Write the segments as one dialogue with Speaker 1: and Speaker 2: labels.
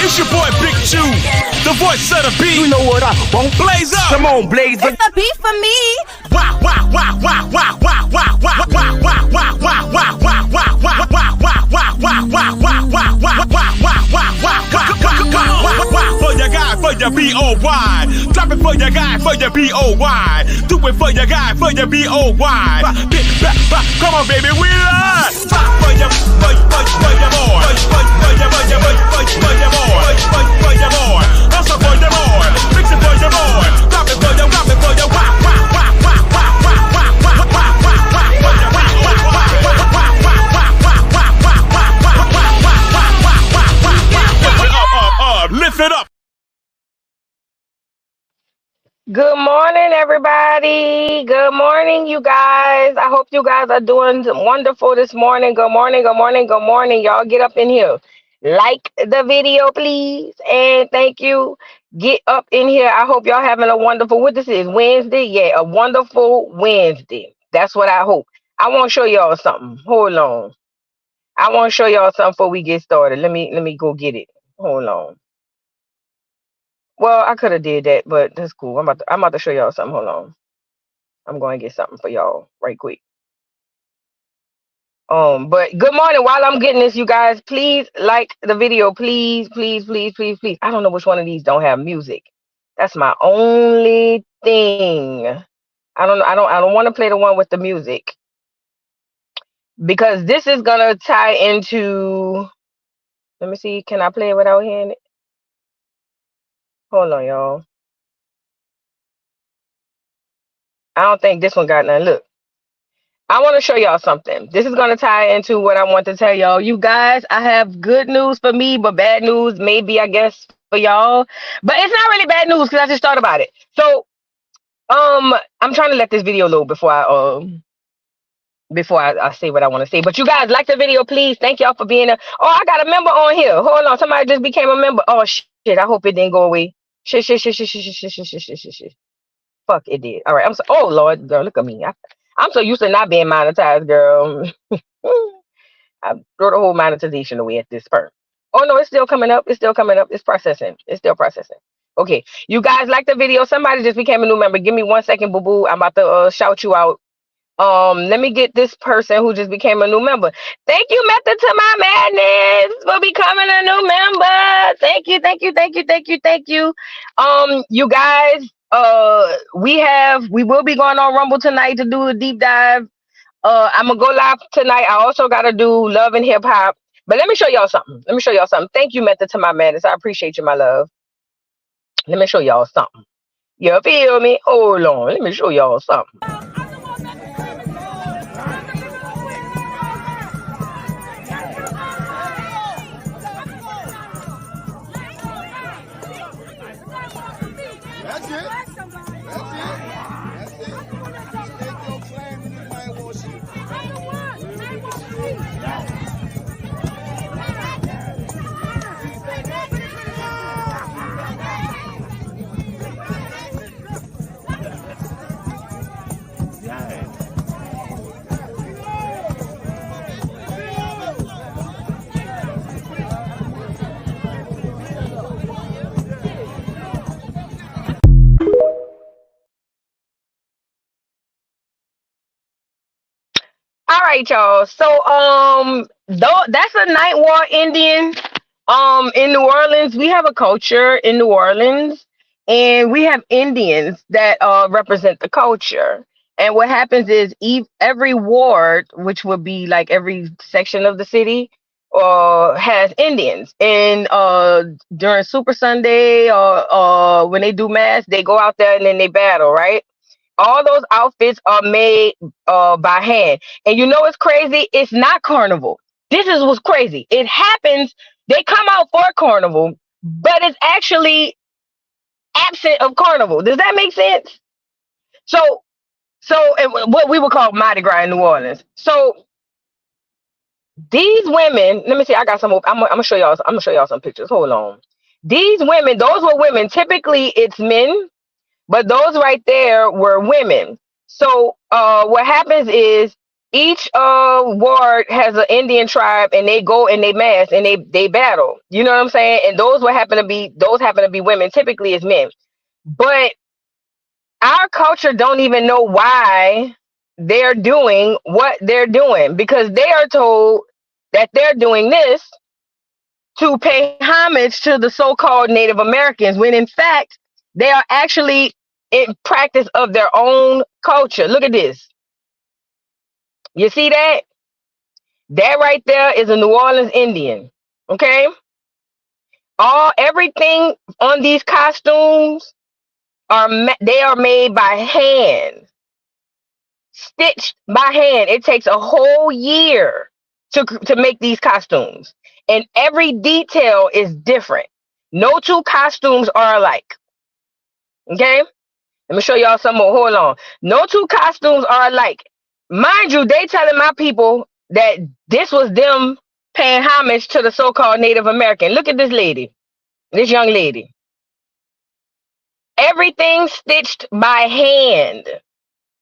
Speaker 1: It's your boy Big Chew, the voice of the beat.
Speaker 2: You know what I want?
Speaker 1: Blaze up.
Speaker 2: Come on, blaze up.
Speaker 3: It's a beat for me.
Speaker 1: Wow, wow, wow, wow, wow, wow, wow, wow, wow, wow, wow, wow, wow, wow, wow, wow, for your guy, for your B-O-Y. Drop it for your guy, for your B-O-Y. Do it for your guy, for your B-O-Y. Come on, baby, we love. For your boy, for your boy, for your boy, for your boy. Also for your boy, fix it for your boy. Drop it for your, lift it up.
Speaker 4: Good morning, everybody. Good morning, you guys. I hope you guys are doing wonderful this morning. Good morning, good morning, good morning. Y'all get up in here. Like the video, please. And thank you. Get up in here. I hope y'all having a wonderful, what this is, Wednesday? Yeah, a wonderful Wednesday. That's what I hope. I want to show y'all something. Hold on. I want to show y'all something before we get started. Let me go get it. Hold on. Well, I could have did that, but that's cool. I'm about to show y'all something. Hold on. I'm going to get something for y'all right quick. But good morning. While I'm getting this, you guys, please like the video. Please, please, please, please, please. I don't know which one of these don't have music. That's my only thing. I don't want to play the one with the music, because this is gonna tie into, let me see, can I play it without hearing it? Hold on, y'all. I don't think this one got none. Look, I want to show y'all something. This is going to tie into what I want to tell y'all. You guys, I have good news for me, but bad news maybe, I guess, for y'all. But it's not really bad news because I just thought about it. So, I'm trying to let this video load before I say what I want to say. But you guys, like the video, please. Thank y'all for being there. Oh, I got a member on here. Hold on. Somebody just became a member. Oh, shit. I hope it didn't go away. Shit. Fuck, it did. All right. Oh, Lord, girl, look at me. I'm so used to not being monetized, girl. I throw the whole monetization away at this point. Oh, no, it's still coming up. It's still coming up. It's processing. It's still processing. Okay. You guys like the video? Somebody just became a new member. Give me 1 second, boo-boo. I'm about to shout you out. Let me get this person who just became a new member. Thank you, Method to My Madness, for becoming a new member. Thank you. You guys, we will be going on Rumble tonight to do a deep dive. I'm gonna go live tonight. I also gotta do Love and Hip Hop. But let me show y'all something. Thank you, Method to My Madness. I appreciate you, my love. Let me show y'all something. You feel me? Hold on. Let me show y'all something. All right, y'all. So, that's a Night War Indian. In New Orleans, we have a culture in New Orleans, and we have Indians that represent the culture. And what happens is every ward, which would be like every section of the city, has Indians. And during Super Sunday or when they do mass, they go out there and then they battle, right? All those outfits are made by hand. And you know what's crazy? It's not carnival. This is what's crazy. It happens, they come out for carnival, but it's actually absent of carnival. Does that make sense? So what we would call Mardi Gras in New Orleans. So these women, let me see, I got some, I'm gonna show y'all some pictures. Hold on. These women, those were women. Typically it's men, but those right there were women. So what happens is each ward has an Indian tribe, and they go and they mass and they battle. You know what I'm saying? And those happen to be women. Typically, it's men. But our culture don't even know why they're doing what they're doing, because they are told that they're doing this to pay homage to the so-called Native Americans, when in fact they are actually in practice of their own culture. Look at this. You see that? That right there is a New Orleans Indian. Okay? Everything on these costumes they are made by hand, stitched by hand. It takes a whole year to make these costumes, and every detail is different. No two costumes are alike. Okay? Let me show y'all some more. Hold on. No two costumes are alike. Mind you, they telling my people that this was them paying homage to the so-called Native American. Look at this lady, this young lady. Everything stitched by hand.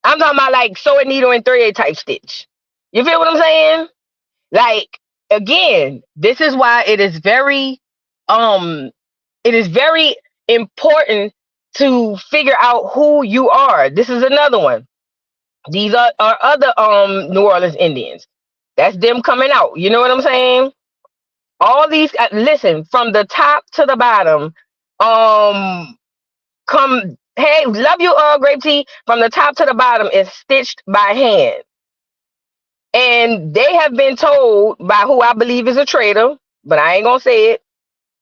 Speaker 4: I'm talking about like sewing needle and thread type stitch. You feel what I'm saying? Like, again, this is why it is very important to figure out who you are. This is another one. These are other New Orleans Indians. That's them coming out. You know what I'm saying? All these listen, from the top to the bottom. Come, hey, love you all, Grape Tea. From the top to the bottom is stitched by hand. And they have been told by who I believe is a traitor, but I ain't gonna say it.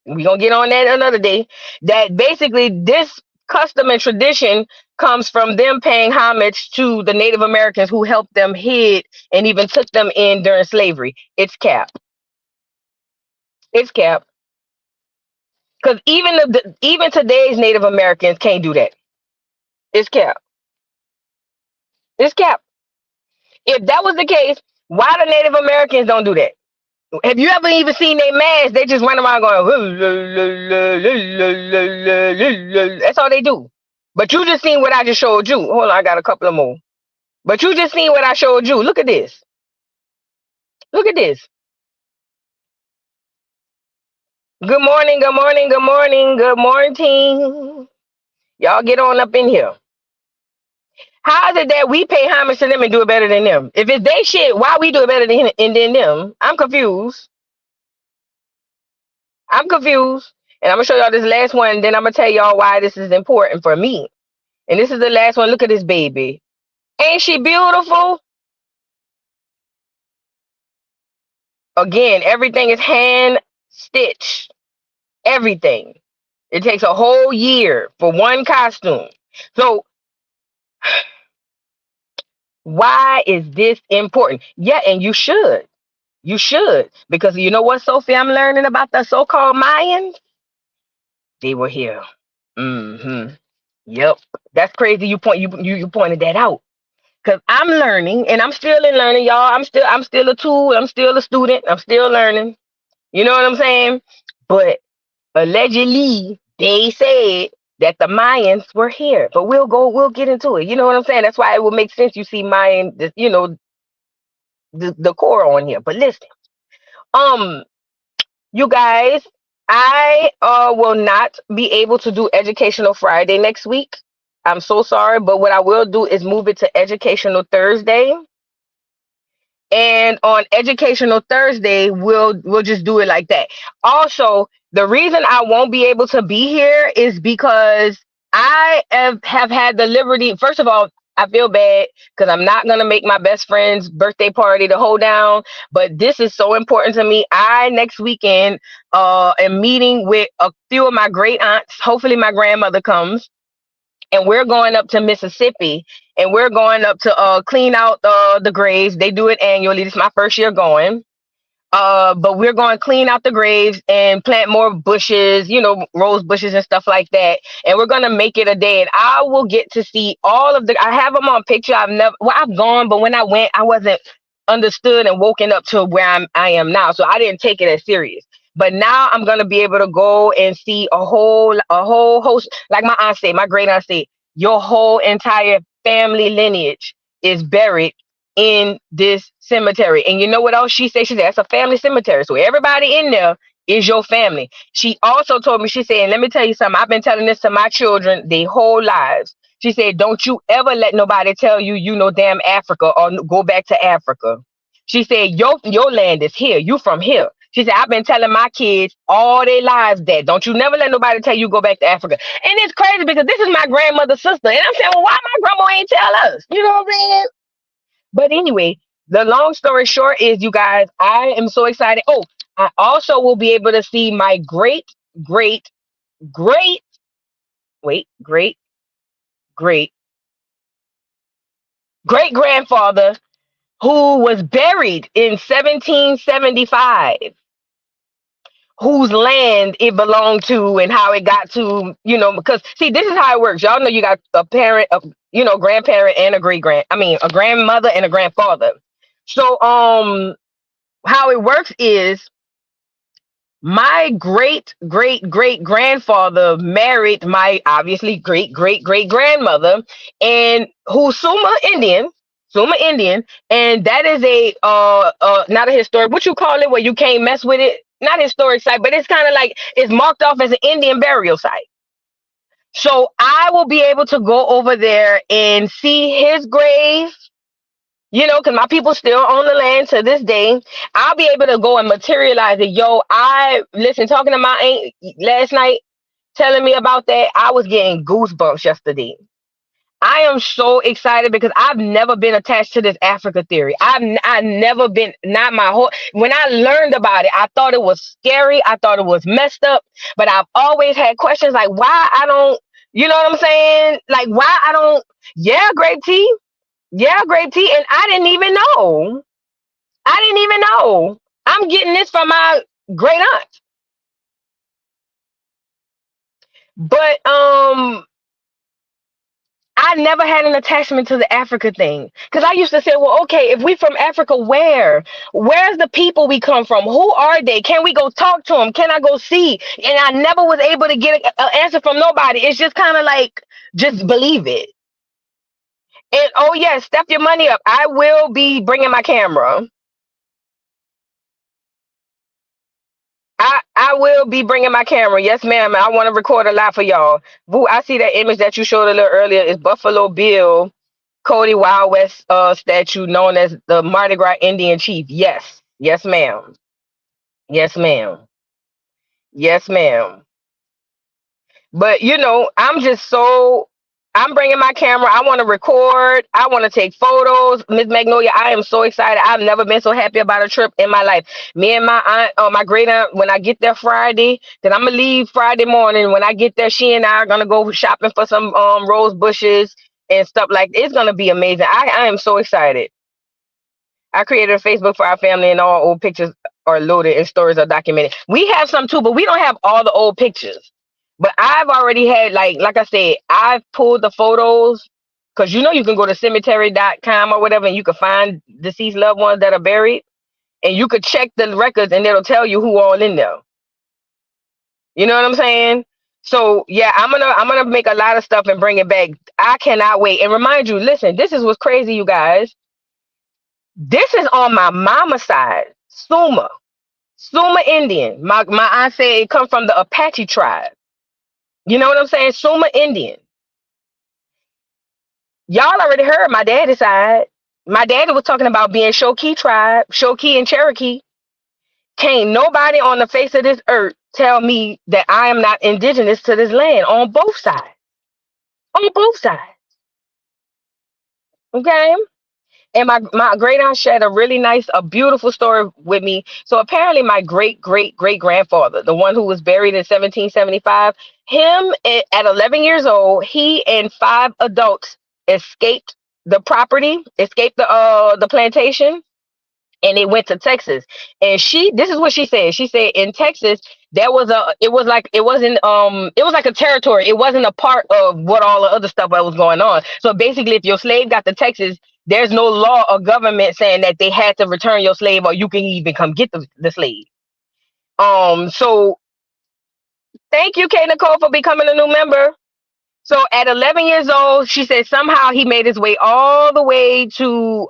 Speaker 4: We're gonna get on that another day. That basically this custom and tradition comes from them paying homage to the Native Americans who helped them hid and even took them in during slavery. It's cap. It's cap. Because even today's Native Americans can't do that. It's cap. It's cap. If that was the case, why the Native Americans don't do that? Have you ever even seen they mask? They just run around going, that's all they do. But you just seen what I just showed you. Hold on, I got a couple of more. But you just seen what I showed you. Look at this. Look at this. Good morning, good morning, good morning, good morning. Y'all get on up in here. How is it that we pay homage to them and do it better than them? If it's they shit, why we do it better than them? I'm confused. I'm confused. And I'm going to show y'all this last one. Then I'm going to tell y'all why this is important for me. And this is the last one. Look at this baby. Ain't she beautiful? Again, everything is hand stitched. Everything. It takes a whole year for one costume. So why is this important? Yeah, and you should. You should. Because you know what, Sophie, I'm learning about the so-called Mayans? They were here. Mm-hmm. Yep. That's crazy. You pointed that out. Cause I'm learning, and I'm still in learning, y'all. I'm still a tool. I'm still a student. I'm still learning. You know what I'm saying? But allegedly, they said that the Mayans were here. But we'll get into it. You know what I'm saying? That's why it would make sense. You see Mayan, you know, the core on here. But listen, you guys, I will not be able to do Educational Friday next week. I'm so sorry, but what I will do is move it to Educational Thursday. And on Educational Thursday, we'll just do it like that. Also, the reason I won't be able to be here is because I have had the liberty. First of all, I feel bad because I'm not going to make my best friend's birthday party the hold down. But this is so important to me. I, next weekend, am meeting with a few of my great aunts. Hopefully my grandmother comes. And we're going up to Mississippi, and we're going up to clean out the graves. They do it annually. This is my first year going. But we're going to clean out the graves and plant more bushes, you know, rose bushes and stuff like that. And we're going to make it a day. And I will get to see all of I have them on picture. I've gone, but when I went, I wasn't understood and woken up to where I am now. So I didn't take it as serious. But now I'm going to be able to go and see a whole host. Like my aunt said, my great aunt said, your whole entire family lineage is buried in this cemetery. And you know what else she said? She said, that's a family cemetery. So everybody in there is your family. She also told me, she said, and let me tell you something, I've been telling this to my children their whole lives. She said, don't you ever let nobody tell you, you know, damn Africa or go back to Africa. She said, your land is here. You from here. She said, I've been telling my kids all their lives that. Don't you never let nobody tell you go back to Africa. And it's crazy because this is my grandmother's sister. And I'm saying, well, why my grandma ain't tell us? You know what I'm saying? But anyway, the long story short is, you guys, I am so excited. Oh, I also will be able to see my great, great, great, wait, great, great, great grandfather who was buried in 1775, whose land it belonged to and how it got to, you know, because see, this is how it works. Y'all know you got a parent, you know, grandparent and a grandmother and a grandfather. So, how it works is my great great great grandfather married my obviously great great great grandmother, and who's Suma Indian, and that is a not a historic, what you call it, where you can't mess with it, not historic site, but it's kind of like it's marked off as an Indian burial site. So I will be able to go over there and see his grave, you know, because my people still own the land to this day. I'll be able to go and materialize it. Yo, I listen, talking to my aunt last night, telling me about that. I was getting goosebumps yesterday. I am so excited because I've never been attached to this Africa theory. I never been, not my whole, when I learned about it, I thought it was scary. I thought it was messed up, but I've always had questions like why I don't, you know what I'm saying? Like why I don't, yeah, grape tea. Yeah, grape tea. And I didn't even know. I didn't even know. I'm getting this from my great aunt. But I never had an attachment to the Africa thing. Because I used to say, well, okay, if we from Africa, where? Where's the people we come from? Who are they? Can we go talk to them? Can I go see? And I never was able to get an answer from nobody. It's just kind of like, just believe it. And oh, yeah, step your money up. I will be bringing my camera. I will be bringing my camera. Yes, ma'am. I want to record a lot for y'all. Boo, I see that image that you showed a little earlier. Is Buffalo Bill, Cody Wild West statue known as the Mardi Gras Indian chief. Yes. Yes, ma'am. Yes, ma'am. Yes, ma'am. But you know, I'm bringing my camera. I want to record. I want to take photos. Miss Magnolia, I am so excited. I've never been so happy about a trip in my life. Me and my aunt, my great aunt, when I get there Friday, then I'm gonna leave Friday morning. When I get there, she and I are gonna go shopping for some rose bushes and stuff like that. It's gonna be amazing. I am so excited. I created a Facebook for our family, and all old pictures are loaded and stories are documented. We have some too, but we don't have all the old pictures. But I've already had, like I said, I've pulled the photos, because you know you can go to cemetery.com or whatever, and you can find deceased loved ones that are buried, and you could check the records and it'll tell you who all in there. You know what I'm saying? So yeah, I'm gonna make a lot of stuff and bring it back. I cannot wait. And remind you, listen, this is what's crazy, you guys. This is on my mama's side, Suma Indian. My aunt said it comes from the Apache tribe. You know what I'm saying? Suma Indian. Y'all already heard my daddy's side. My daddy was talking about being Shoki tribe, Shoki and Cherokee. Can't nobody on the face of this earth tell me that I am not indigenous to this land on both sides. On both sides. Okay? And my great aunt shared a really nice, a beautiful story with me. So apparently my great great great grandfather, the one who was buried in 1775, him at 11 years old, he and five adults escaped the property, escaped the plantation, and they went to Texas. And this is what she said. She said in Texas there was it was like a territory. It wasn't a part of what all the other stuff that was going on. So basically, if your slave got to Texas, there's no law or government saying that they had to return your slave or you can even come get the slave. So thank you, K Nicole, for becoming a new member. So at 11 years old, she said somehow he made his way all the way to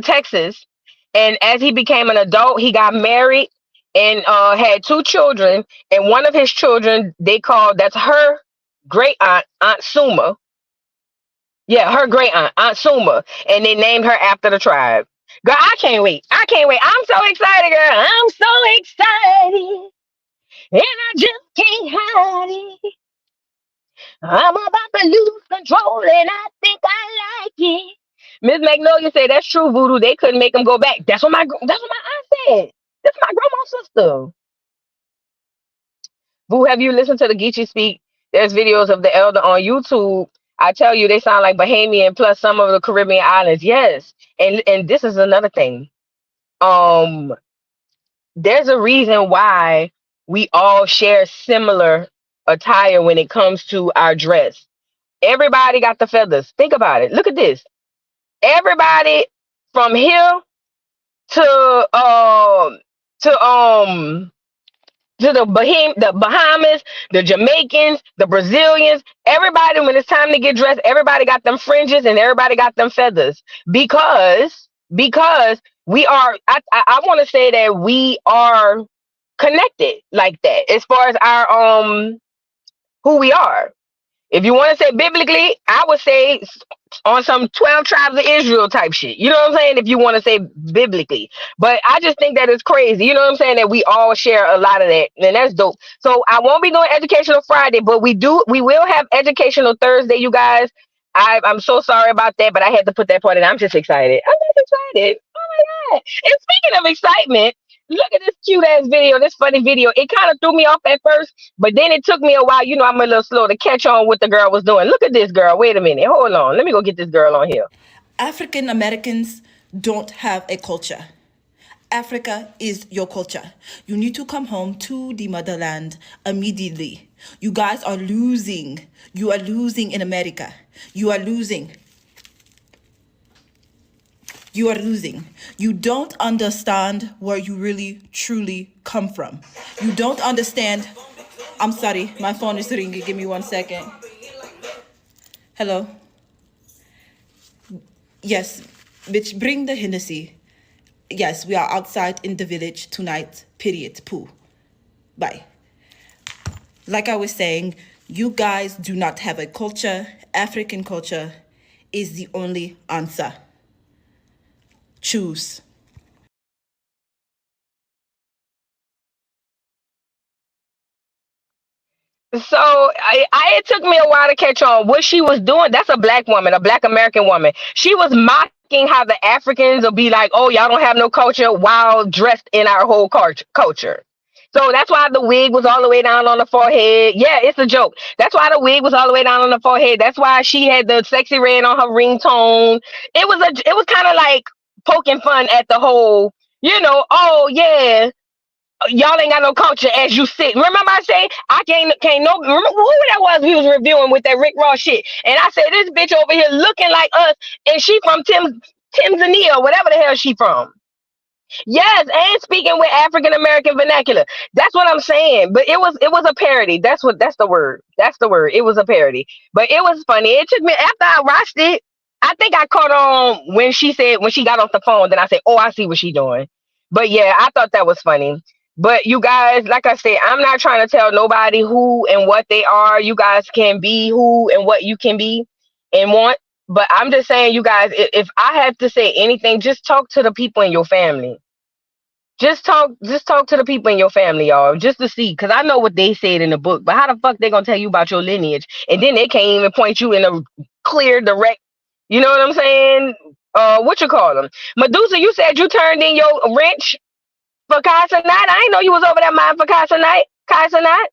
Speaker 4: Texas, and as he became an adult, he got married and had two children. And one of his children, they called that's her great aunt, Aunt Suma. Yeah, her great aunt, Aunt Suma, and they named her after the tribe. Girl, I can't wait. I can't wait. I'm so excited, girl. I'm so excited, and I just can't hide it. I'm about to lose control, and I think I like it. Miss Magnolia said that's true, Voodoo. They couldn't make him go back. That's what my aunt said. That's my grandma's sister. Boo, have you listened to the Geechee speak? There's videos of the elder on YouTube. I tell you, they sound like Bahamian plus some of the Caribbean islands. Yes, and this is another thing. Um, there's a reason why we all share similar attire when it comes to our dress. Everybody got the feathers. Think about it. Look at this. Everybody from here to to um to the Bahamas, the Jamaicans, the Brazilians, everybody when it's time to get dressed, everybody got them fringes and everybody got them feathers because we are I want to say that we are connected like that as far as our who we are. If you want to say biblically, I would say on some 12 tribes of Israel type shit. You know what I'm saying? If you want to say biblically. But I just think that it's crazy. You know what I'm saying? That we all share a lot of that. And that's dope. So I won't be doing Educational Friday, but we will have Educational Thursday, you guys. I'm so sorry about that, but I had to put that part in. I'm just excited. I'm just excited. Oh my God. And speaking of excitement, look at this cute ass video, this funny video. It kind of threw me off at first, but then it took me a while. You know, I'm a little slow to catch on what the girl was doing. Look at this girl. Wait a minute. Hold on. Let me go get this girl on here.
Speaker 2: African Americans don't have a culture. Africa is your culture. You need to come home to the motherland immediately. You guys are losing. You are losing in America. You are losing. You are losing. You don't understand where you really, truly come from. You don't understand. I'm sorry, my phone is ringing. Give me 1 second. Hello? Yes, bitch, bring the Hennessy. Yes, we are outside in the village tonight, period, poo. Bye. Like I was saying, you guys do not have a culture. African culture is the only answer. Choose.
Speaker 4: So it took me a while to catch on what she was doing. That's a black woman, a black American woman. She was mocking how the Africans will be like, "Oh, y'all don't have no culture," while dressed in our whole culture. So that's why the wig was all the way down on the forehead. Yeah, it's a joke. That's why the wig was all the way down on the forehead. That's why she had the sexy red on her ringtone. It was kind of like poking fun at the whole, oh yeah, y'all ain't got no culture as you sit. Remember I say I can't no remember who that was we was reviewing with that Rick Ross shit. And I said this bitch over here looking like us and she from Tanzania, whatever the hell she from. Yes, and speaking with African American vernacular. That's what I'm saying. But it was a parody. That's the word. That's the word. It was a parody. But it was funny. It took me after I watched it. I think I caught on when she got off the phone. Then I said, "Oh, I see what she's doing." But yeah, I thought that was funny. But you guys, like I said, I'm not trying to tell nobody who and what they are. You guys can be who and what you can be and want. But I'm just saying, you guys, if I have to say anything, just talk to the people in your family. Just talk to the people in your family, y'all, just to see, because I know what they said in the book, but how the fuck they gonna tell you about your lineage, and then they can't even point you in a clear, direct, you know what I'm saying? What you call them? Medusa, you said you turned in your wrench for Casa Night. I ain't know you was over there mine for Casa Night. Casa Night.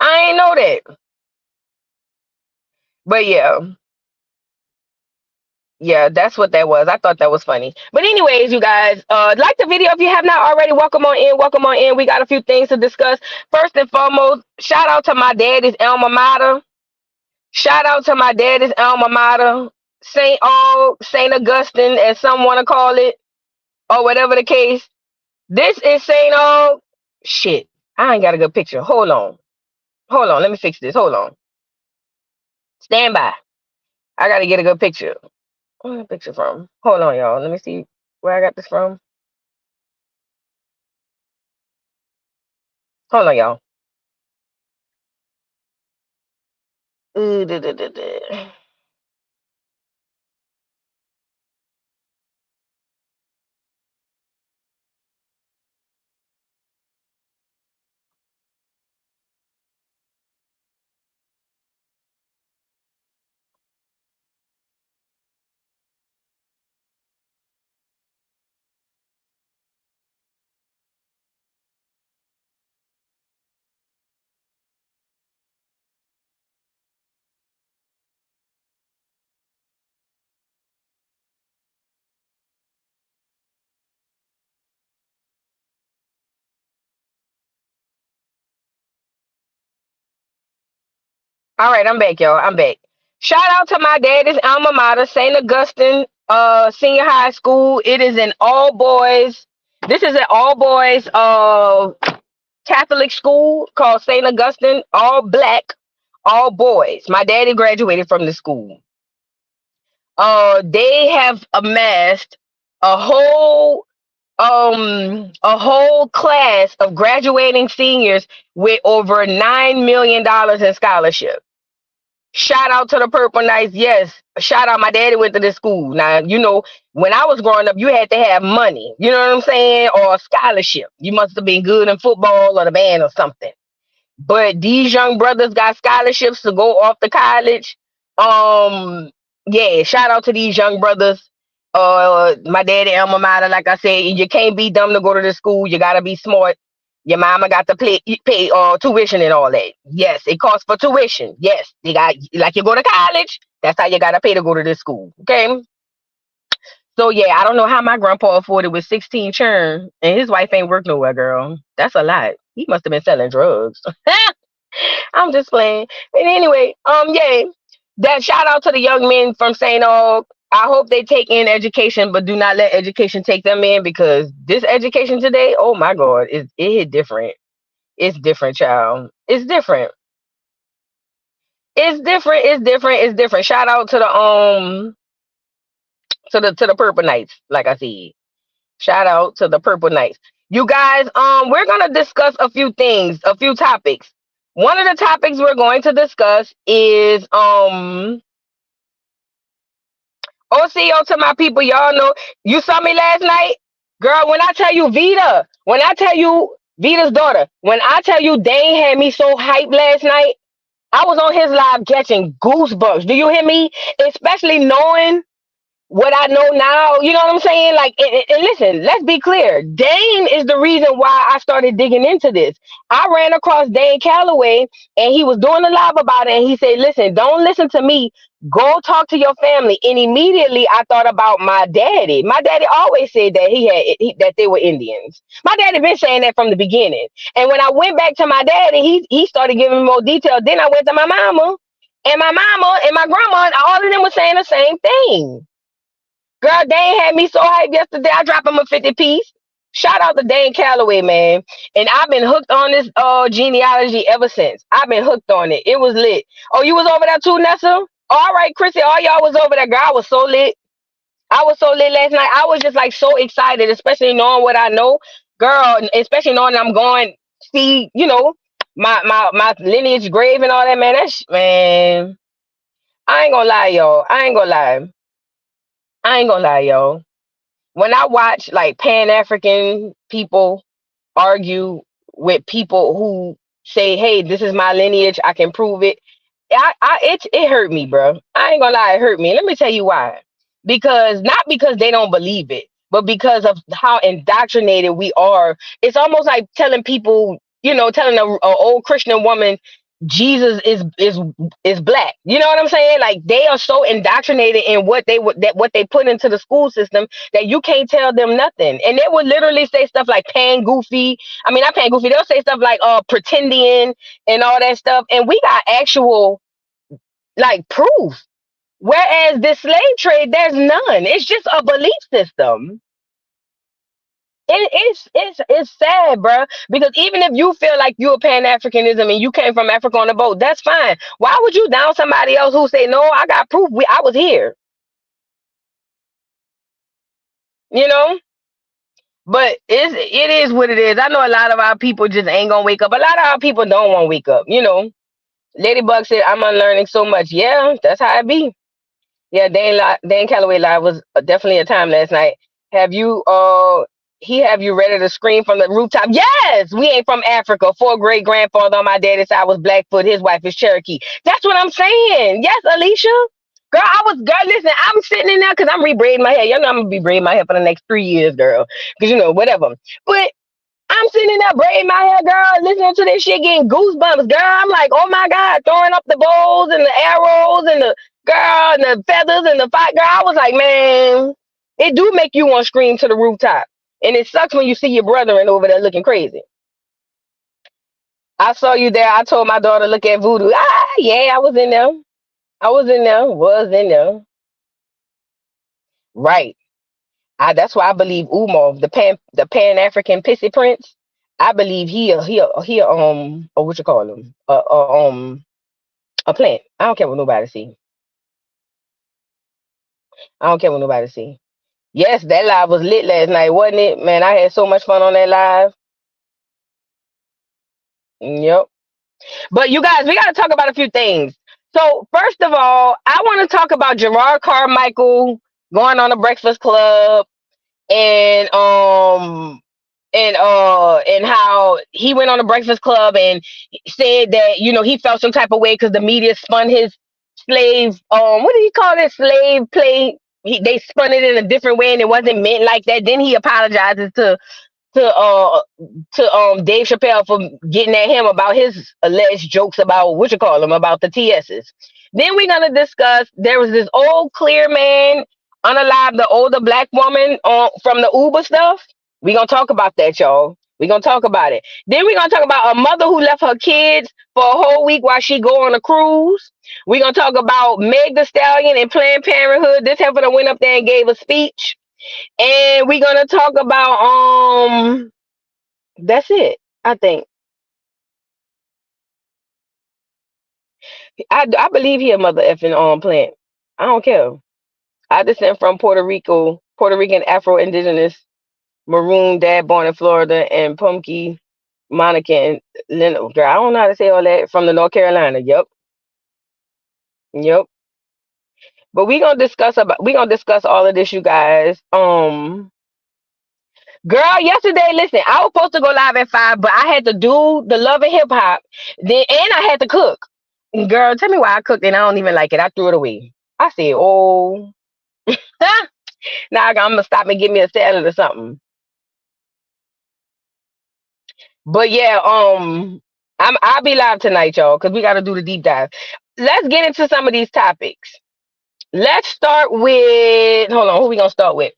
Speaker 4: I ain't know that. But yeah. Yeah, that's what that was. I thought that was funny. But anyways, you guys, like the video if you have not already. Welcome on in. Welcome on in. We got a few things to discuss. First and foremost, shout out to my daddy's alma mater. Shout out to my daddy's alma mater, Saint Augustine, as some want to call it, or whatever the case. This is Saint Aug. Shit, I ain't got a good picture. Hold on. Hold on, let me fix this. Hold on. Stand by. I gotta get a good picture. Where's the picture from? Hold on, y'all. Let me see where I got this from. Hold on, y'all. Duh, duh, duh, duh. All right, I'm back, y'all. I'm back. Shout out to my daddy's alma mater, St. Augustine Senior High School. It is an all boys. This is an all boys Catholic school called St. Augustine, all black, all boys. My daddy graduated from the school. They have amassed a whole class of graduating seniors with over $9 million in scholarship. Shout out to the Purple Knights. Yes. Shout out. My daddy went to this school. Now, when I was growing up, you had to have money. You know what I'm saying? Or a scholarship. You must have been good in football or the band or something. But these young brothers got scholarships to go off to college. Yeah, shout out to these young brothers. My daddy alma mater, like I said, you can't be dumb to go to the school. You gotta be smart. Your mama got to pay tuition and all that. Yes, it costs for tuition. Yes, they got like you go to college. That's how you gotta pay to go to this school. Okay. So yeah, I don't know how my grandpa afforded with 16 churn and his wife ain't work nowhere, girl. That's a lot. He must have been selling drugs. I'm just playing. And anyway, yeah, that shout out to the young men from St. Aug. I hope they take in education, but do not let education take them in because this education today, oh my God, it hit different. It's different, child. It's different. It's different. It's different. It's different. Shout out to the Purple Knights, like I said. Shout out to the Purple Knights. You guys, we're gonna discuss a few things, a few topics. One of the topics we're going to discuss is OCO to my people. Y'all know you saw me last night, girl. When I tell you Vita's daughter, when I tell you Dane had me so hyped last night, I was on his live catching goosebumps. Do you hear me? Especially knowing what I know now, you know what I'm saying? Like, and listen, let's be clear. Dane is the reason why I started digging into this. I ran across Dane Calloway and he was doing a live about it. And he said, listen, don't listen to me. Go talk to your family. And immediately I thought about my daddy. My daddy always said that that they were Indians. My daddy been saying that from the beginning. And when I went back to my daddy, he started giving me more detail. Then I went to my mama and my grandma, and all of them were saying the same thing. Girl, Dane had me so hyped yesterday. I dropped him a 50 piece. Shout out to Dane Calloway, man. And I've been hooked on this genealogy ever since. I've been hooked on it. It was lit. Oh, you was over there too, Nessa? All right, Chrissy, all y'all was over there. Girl, I was so lit. I was so lit last night. I was just like so excited, especially knowing what I know. Girl, especially knowing I'm going to see, my lineage grave and all that, man. Man, I ain't gonna lie, y'all. I ain't gonna lie, y'all. When I watch like Pan African people argue with people who say, "Hey, this is my lineage. I can prove it." It hurt me, bro. I ain't gonna lie, it hurt me. Let me tell you why. Because not because they don't believe it, but because of how indoctrinated we are. It's almost like telling people, telling a old Christian woman Jesus is black. You know what I'm saying? Like they are so indoctrinated in what they put into the school system that you can't tell them nothing. And they would literally say stuff like pan goofy. I mean, not pan goofy. They'll say stuff like pretending and all that stuff. And we got actual like proof. Whereas this slave trade, there's none. It's just a belief system. It's sad, bro. Because even if you feel like you're Pan Africanism and you came from Africa on a boat, that's fine. Why would you down somebody else who say no? I got proof. I was here. You know. But it is what it is. I know a lot of our people just ain't gonna wake up. A lot of our people don't want to wake up. You know. Ladybug said, "I'm unlearning so much." Yeah, that's how it be. Yeah, Dan Calloway live was definitely a time last night. Have you have you ready to scream from the rooftop? Yes, we ain't from Africa. 4 great grandfather on my daddy's side was Blackfoot. His wife is Cherokee. That's what I'm saying. Yes, Alicia. Girl, listen, I'm sitting in there because I'm rebraiding my hair. You know I'm gonna be braiding my hair for the next 3 years, girl. Because whatever. But I'm sitting in there braiding my hair, girl, listening to this shit, getting goosebumps, girl. I'm like, oh my God, throwing up the bows and the arrows and the girl and the feathers and the fight, girl. I was like, man, it do make you want to scream to the rooftop. And it sucks when you see your brethren over there looking crazy. I saw you there. I told my daughter, look at voodoo. Ah, yeah, I was in there. Was in there. Right. That's why I believe Umar, the Pan African Pissy Prince. I believe he or what you call him a plant. I don't care what nobody see. I don't care what nobody see. Yes, that live was lit last night, wasn't it? Man, I had so much fun on that live. Yep. But you guys, we got to talk about a few things. So first of all, I want to talk about Gerard Carmichael going on the Breakfast Club and and how he went on the Breakfast Club and said that he felt some type of way because the media spun his slave what did he call it, slave play. They spun it in a different way and it wasn't meant like that. Then he apologizes to uh Dave Chappelle for getting at him about his alleged jokes about what you call them about the TSs. Then we're gonna discuss there was this old clear man unalive the older black woman from the Uber stuff. We're gonna talk about that, y'all. We're gonna talk about it. Then we're gonna talk about a mother who left her kids for a whole week while she go on a cruise. We're gonna talk about Meg the Stallion and Planned Parenthood. This heifer went up there and gave a speech. And we're gonna talk about that's it. I think I believe he a mother effing plant. I don't care. I descend from Puerto Rican Afro Indigenous maroon dad born in Florida and Punky Monica and Leno. Girl, I don't know how to say all that from the North Carolina. Yep. Yep. But we gonna discuss all of this, you guys. Girl, yesterday, listen, I was supposed to go live at 5, but I had to do the Love and Hip Hop. Then and I had to cook. Girl, tell me why I cooked and I don't even like it. I threw it away. I said, oh, now I'm gonna stop and get me a salad or something. But yeah, I'll be live tonight, y'all, because we gotta do the deep dive. Let's get into some of these topics. Let's start with hold on, who we gonna start with?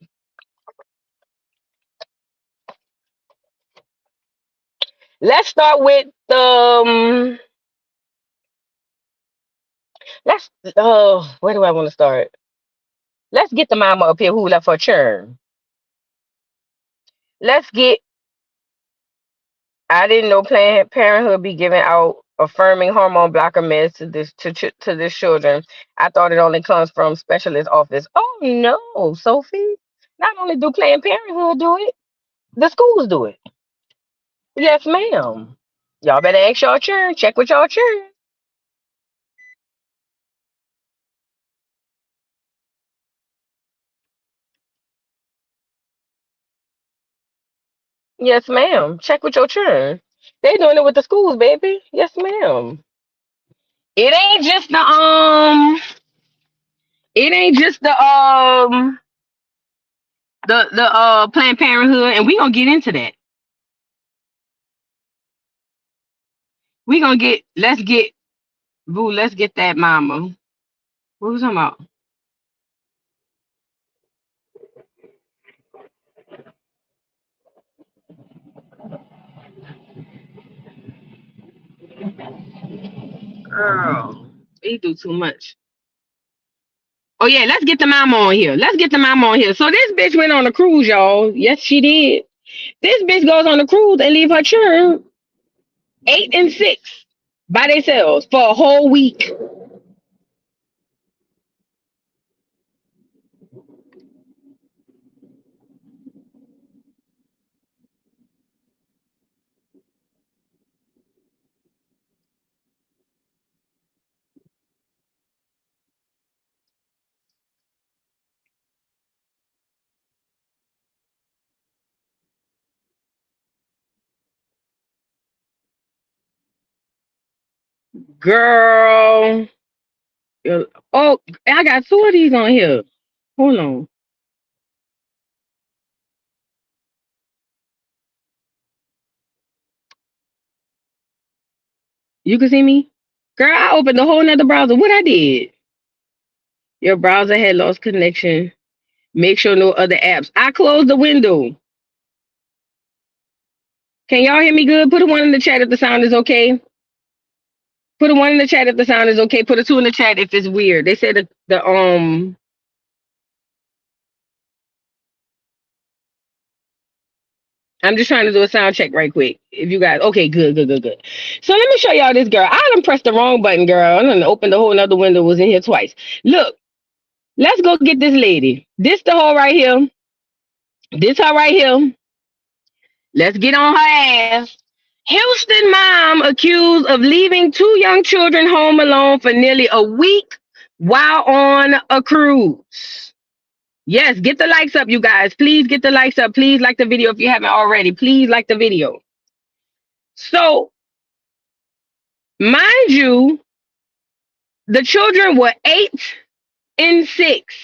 Speaker 4: Let's start with let's where do I want to start? Let's get the mama up here who left her churn. Let's get I didn't know Planned Parenthood be giving out affirming hormone blocker meds to this children. I thought it only comes from specialist office. Oh no, Sophie. Not only do Planned Parenthood do it, the schools do it. Yes, ma'am. Y'all better ask y'all churn. Check with y'all churn. Yes, ma'am. Check with your churn. They doing it with the schools, baby. Yes, ma'am. It ain't just the Planned Parenthood, and we gonna get into that. We gonna get let's get that mama. What was talking about? Girl, he do too much. Oh yeah, let's get the mama on here. Let's get the mama on here. So this bitch went on a cruise, y'all. Yes, she did. This bitch goes on a cruise and leave her children 8 and 6 by themselves for a whole week. Girl. Oh, I got 2 of these on here. Hold on. You can see me? Girl, I opened a whole nother browser. What I did? Your browser had lost connection. Make sure no other apps. I closed the window. Can y'all hear me good? Put a 1 in the chat if the sound is okay. Put a 1 in the chat if the sound is okay. Put a 2 in the chat if it's weird. They said that I'm just trying to do a sound check right quick. If you guys, okay, good. So let me show y'all this girl. I done pressed the wrong button, girl. I done opened the whole nother window, was in here twice. Look, let's go get this lady. This the hoe right here. This her right here. Let's get on her ass. Houston mom accused of leaving 2 young children home alone for nearly a week while on a cruise. Yes, get the likes up, you guys. Please get the likes up. Please like the video if you haven't already. Please like the video. So, mind you, the children were 8 and 6.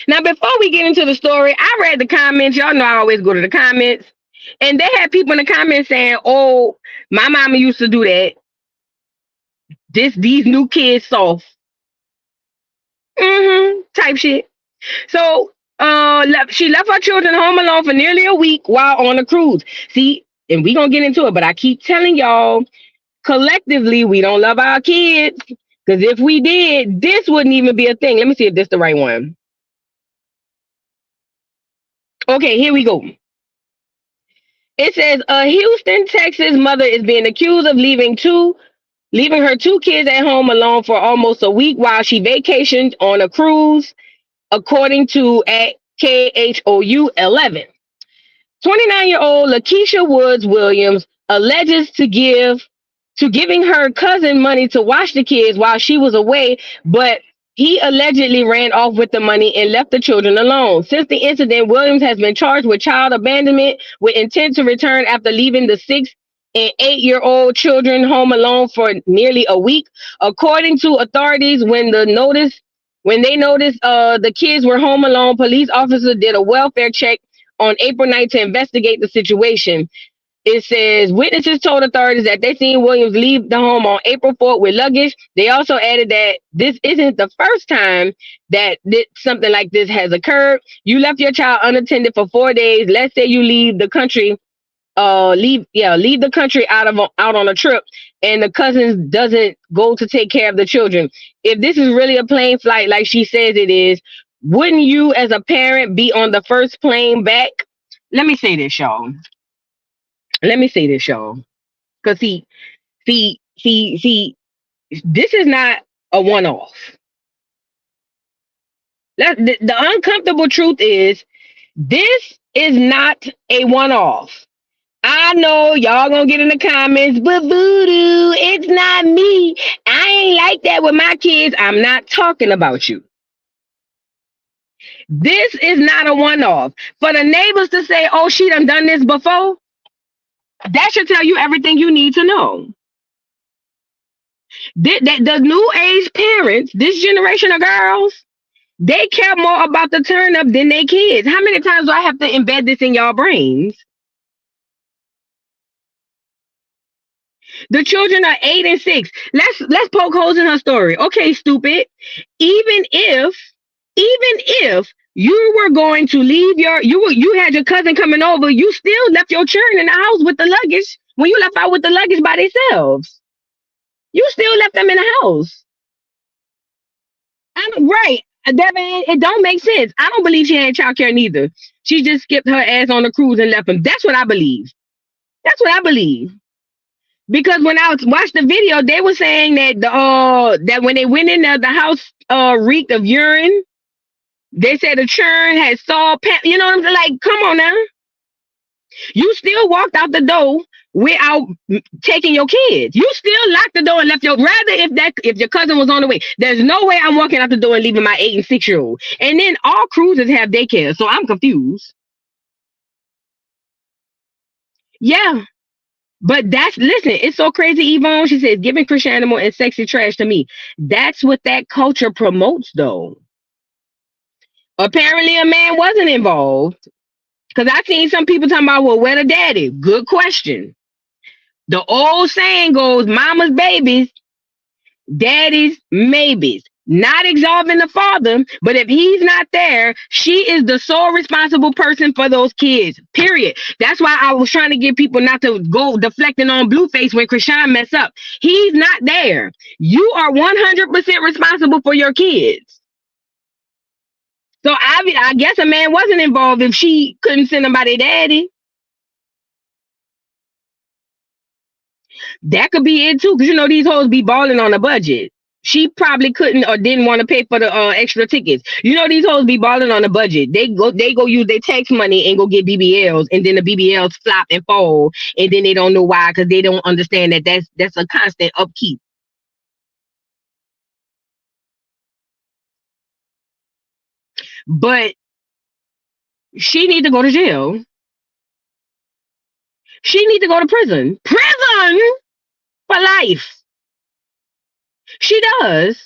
Speaker 4: Now, before we get into the story, I read the comments. Y'all know I always go to the comments. And they had people in the comments saying, oh, my mama used to do that. These new kids soft. Type shit. So, she left her children home alone for nearly a week while on a cruise. See, and we gonna get into it, but I keep telling y'all, collectively, we don't love our kids. Because if we did, this wouldn't even be a thing. Let me see if this is the right one. Okay, here we go. It says a Houston, Texas mother is being accused of leaving her 2 kids at home alone for almost a week while she vacationed on a cruise, according to at KHOU 11. 29-year-old Lakeisha Woods Williams alleges giving her cousin money to watch the kids while she was away, but he allegedly ran off with the money and left the children alone. Since the incident, Williams has been charged with child abandonment with intent to return after leaving the 6 and 8-year-old children home alone for nearly a week. According to authorities, when they noticed the kids were home alone, police officers did a welfare check on April 9th to investigate the situation. It says witnesses told authorities that they seen Williams leave the home on April 4th with luggage. They also added that this isn't the first time that something like this has occurred. You left your child unattended for 4 days. Let's say you leave the country, leave the country out on a trip, and the cousin doesn't go to take care of the children. If this is really a plane flight like she says it is, wouldn't you as a parent be on the first plane back? Let me say this, y'all. Because see, this is not a one-off. The uncomfortable truth is, this is not a one-off. I know y'all gonna get in the comments, but voodoo, it's not me. I ain't like that with my kids. I'm not talking about you. This is not a one-off. For the neighbors to say, oh, she done this before, that should tell you everything you need to know. The new age parents, this generation of girls, they care more about the turn up than their kids. How many times do I have to embed this in y'all brains? The children are 8 and 6. Let's poke holes in her story. Okay, stupid. Even if you were going to leave you had your cousin coming over, you still left your children in the house with the luggage. When you left out with the luggage by themselves, you still left them in the house. I'm right. Devin, it don't make sense. I don't believe she had child care neither. She just skipped her ass on the cruise and left him. That's what I believe. That's what I believe. Because when I watched the video, they were saying that that when they went in there, the house reeked of urine. They said the churn had saw you know what I'm saying? Like, come on now. You still walked out the door without taking your kids. You still locked the door and left your rather if your cousin was on the way. There's no way I'm walking out the door and leaving my 8 and 6-year-old. And then all cruises have daycare, so I'm confused. Yeah. But listen, it's so crazy, Yvonne. She says, giving Christian animal and sexy trash to me. That's what that culture promotes, though. Apparently, a man wasn't involved. Because I've seen some people talking about, well, where the daddy? Good question. The old saying goes, mama's babies, daddy's maybes. Not absolving the father, but if he's not there, she is the sole responsible person for those kids. Period. That's why I was trying to get people not to go deflecting on Blueface when Krishan mess up. He's not there. You are 100% responsible for your kids. So I guess a man wasn't involved if she couldn't send them by their daddy. That could be it too, because you know these hoes be balling on a budget. She probably couldn't or didn't want to pay for the extra tickets. You know these hoes be balling on a budget. They go use their tax money and go get BBLs, and then the BBLs flop and fall, and then they don't know why because they don't understand that that's a constant upkeep. But she need to go to jail. She need to go to prison. Prison for life. She does.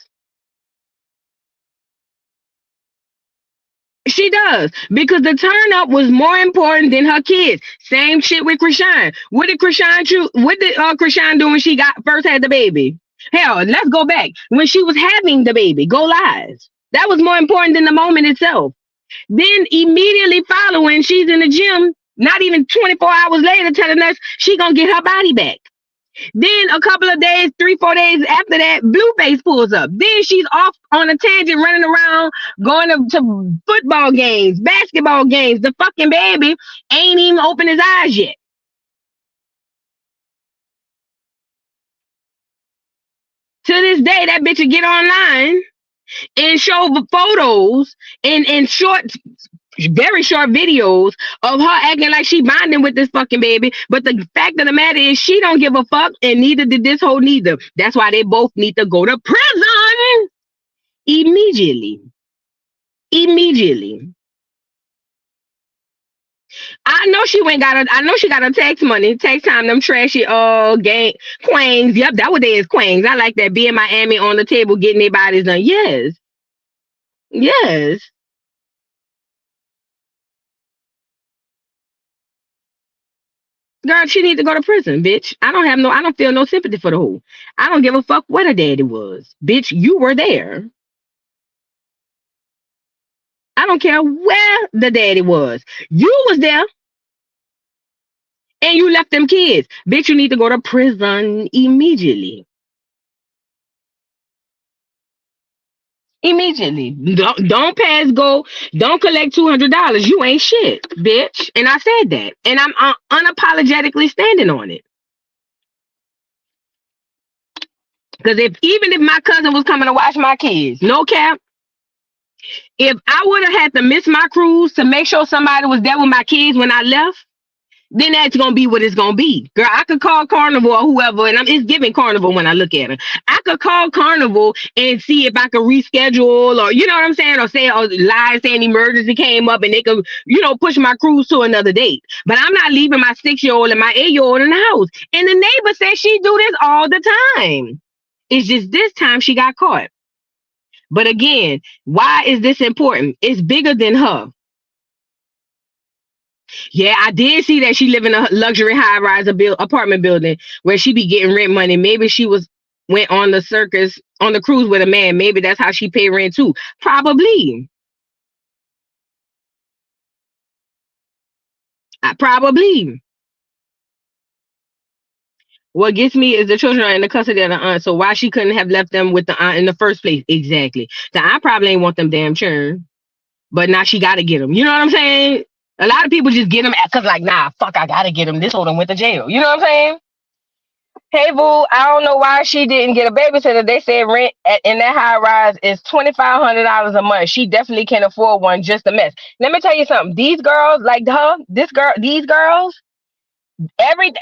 Speaker 4: She does, because the turn up was more important than her kids. Same shit with Krishan. What did Krishan do when she first had the baby? Hell, let's go back when she was having the baby. Go live. That was more important than the moment itself. Then immediately following, she's in the gym. Not even 24 hours later, telling us she gonna get her body back. Then a couple of days, 3-4 days after that, Blueface pulls up. Then she's off on a tangent, running around, going to football games, basketball games. The fucking baby ain't even opened his eyes yet. To this day, that bitch will get online and show photos and short, very short videos of her acting like she bonding with this fucking baby. But the fact of the matter is she don't give a fuck, and neither did this hoe neither. That's why they both need to go to prison immediately. Immediately. I know she got her tax money, tax time, them trashy gang quangs. Yep, that what they is quangs. I like that. Be in Miami on the table getting their bodies done. Yes. Yes. Girl, she need to go to prison, bitch. I don't feel no sympathy for the hoe. I don't give a fuck what her daddy was. Bitch, you were there. I don't care where the daddy was. You was there. And you left them kids. Bitch, you need to go to prison immediately. Immediately. Don't pass go. Don't collect $200. You ain't shit, bitch. And I said that. And I'm unapologetically standing on it. Because even if my cousin was coming to watch my kids, no cap, if I would have had to miss my cruise to make sure somebody was there with my kids when I left, then that's gonna be what it's gonna be. Girl, I could call Carnival or whoever, and it's giving Carnival when I look at her. I could call Carnival and see if I could reschedule, or you know what I'm saying, or say live saying emergency came up and they could, push my cruise to another date. But I'm not leaving my 6-year-old and my 8-year-old in the house. And the neighbor says she do this all the time. It's just this time she got caught. But again, why is this important? It's bigger than her. Yeah, I did see that she live in a luxury high-rise apartment building where she be getting rent money. Maybe she went on the cruise with a man. Maybe that's how she pay rent too. Probably. Probably. What gets me is the children are in the custody of the aunt, so why she couldn't have left them with the aunt in the first place? Exactly. The aunt probably ain't want them damn children, but now she got to get them. You know what I'm saying? A lot of people just get them because, like, nah, fuck, I got to get them. This hold them went to jail. You know what I'm saying? Hey, boo, I don't know why she didn't get a babysitter. They said rent in that high rise is $2,500 a month. She definitely can't afford one, just a mess. Let me tell you something. These girls, like her, these girls,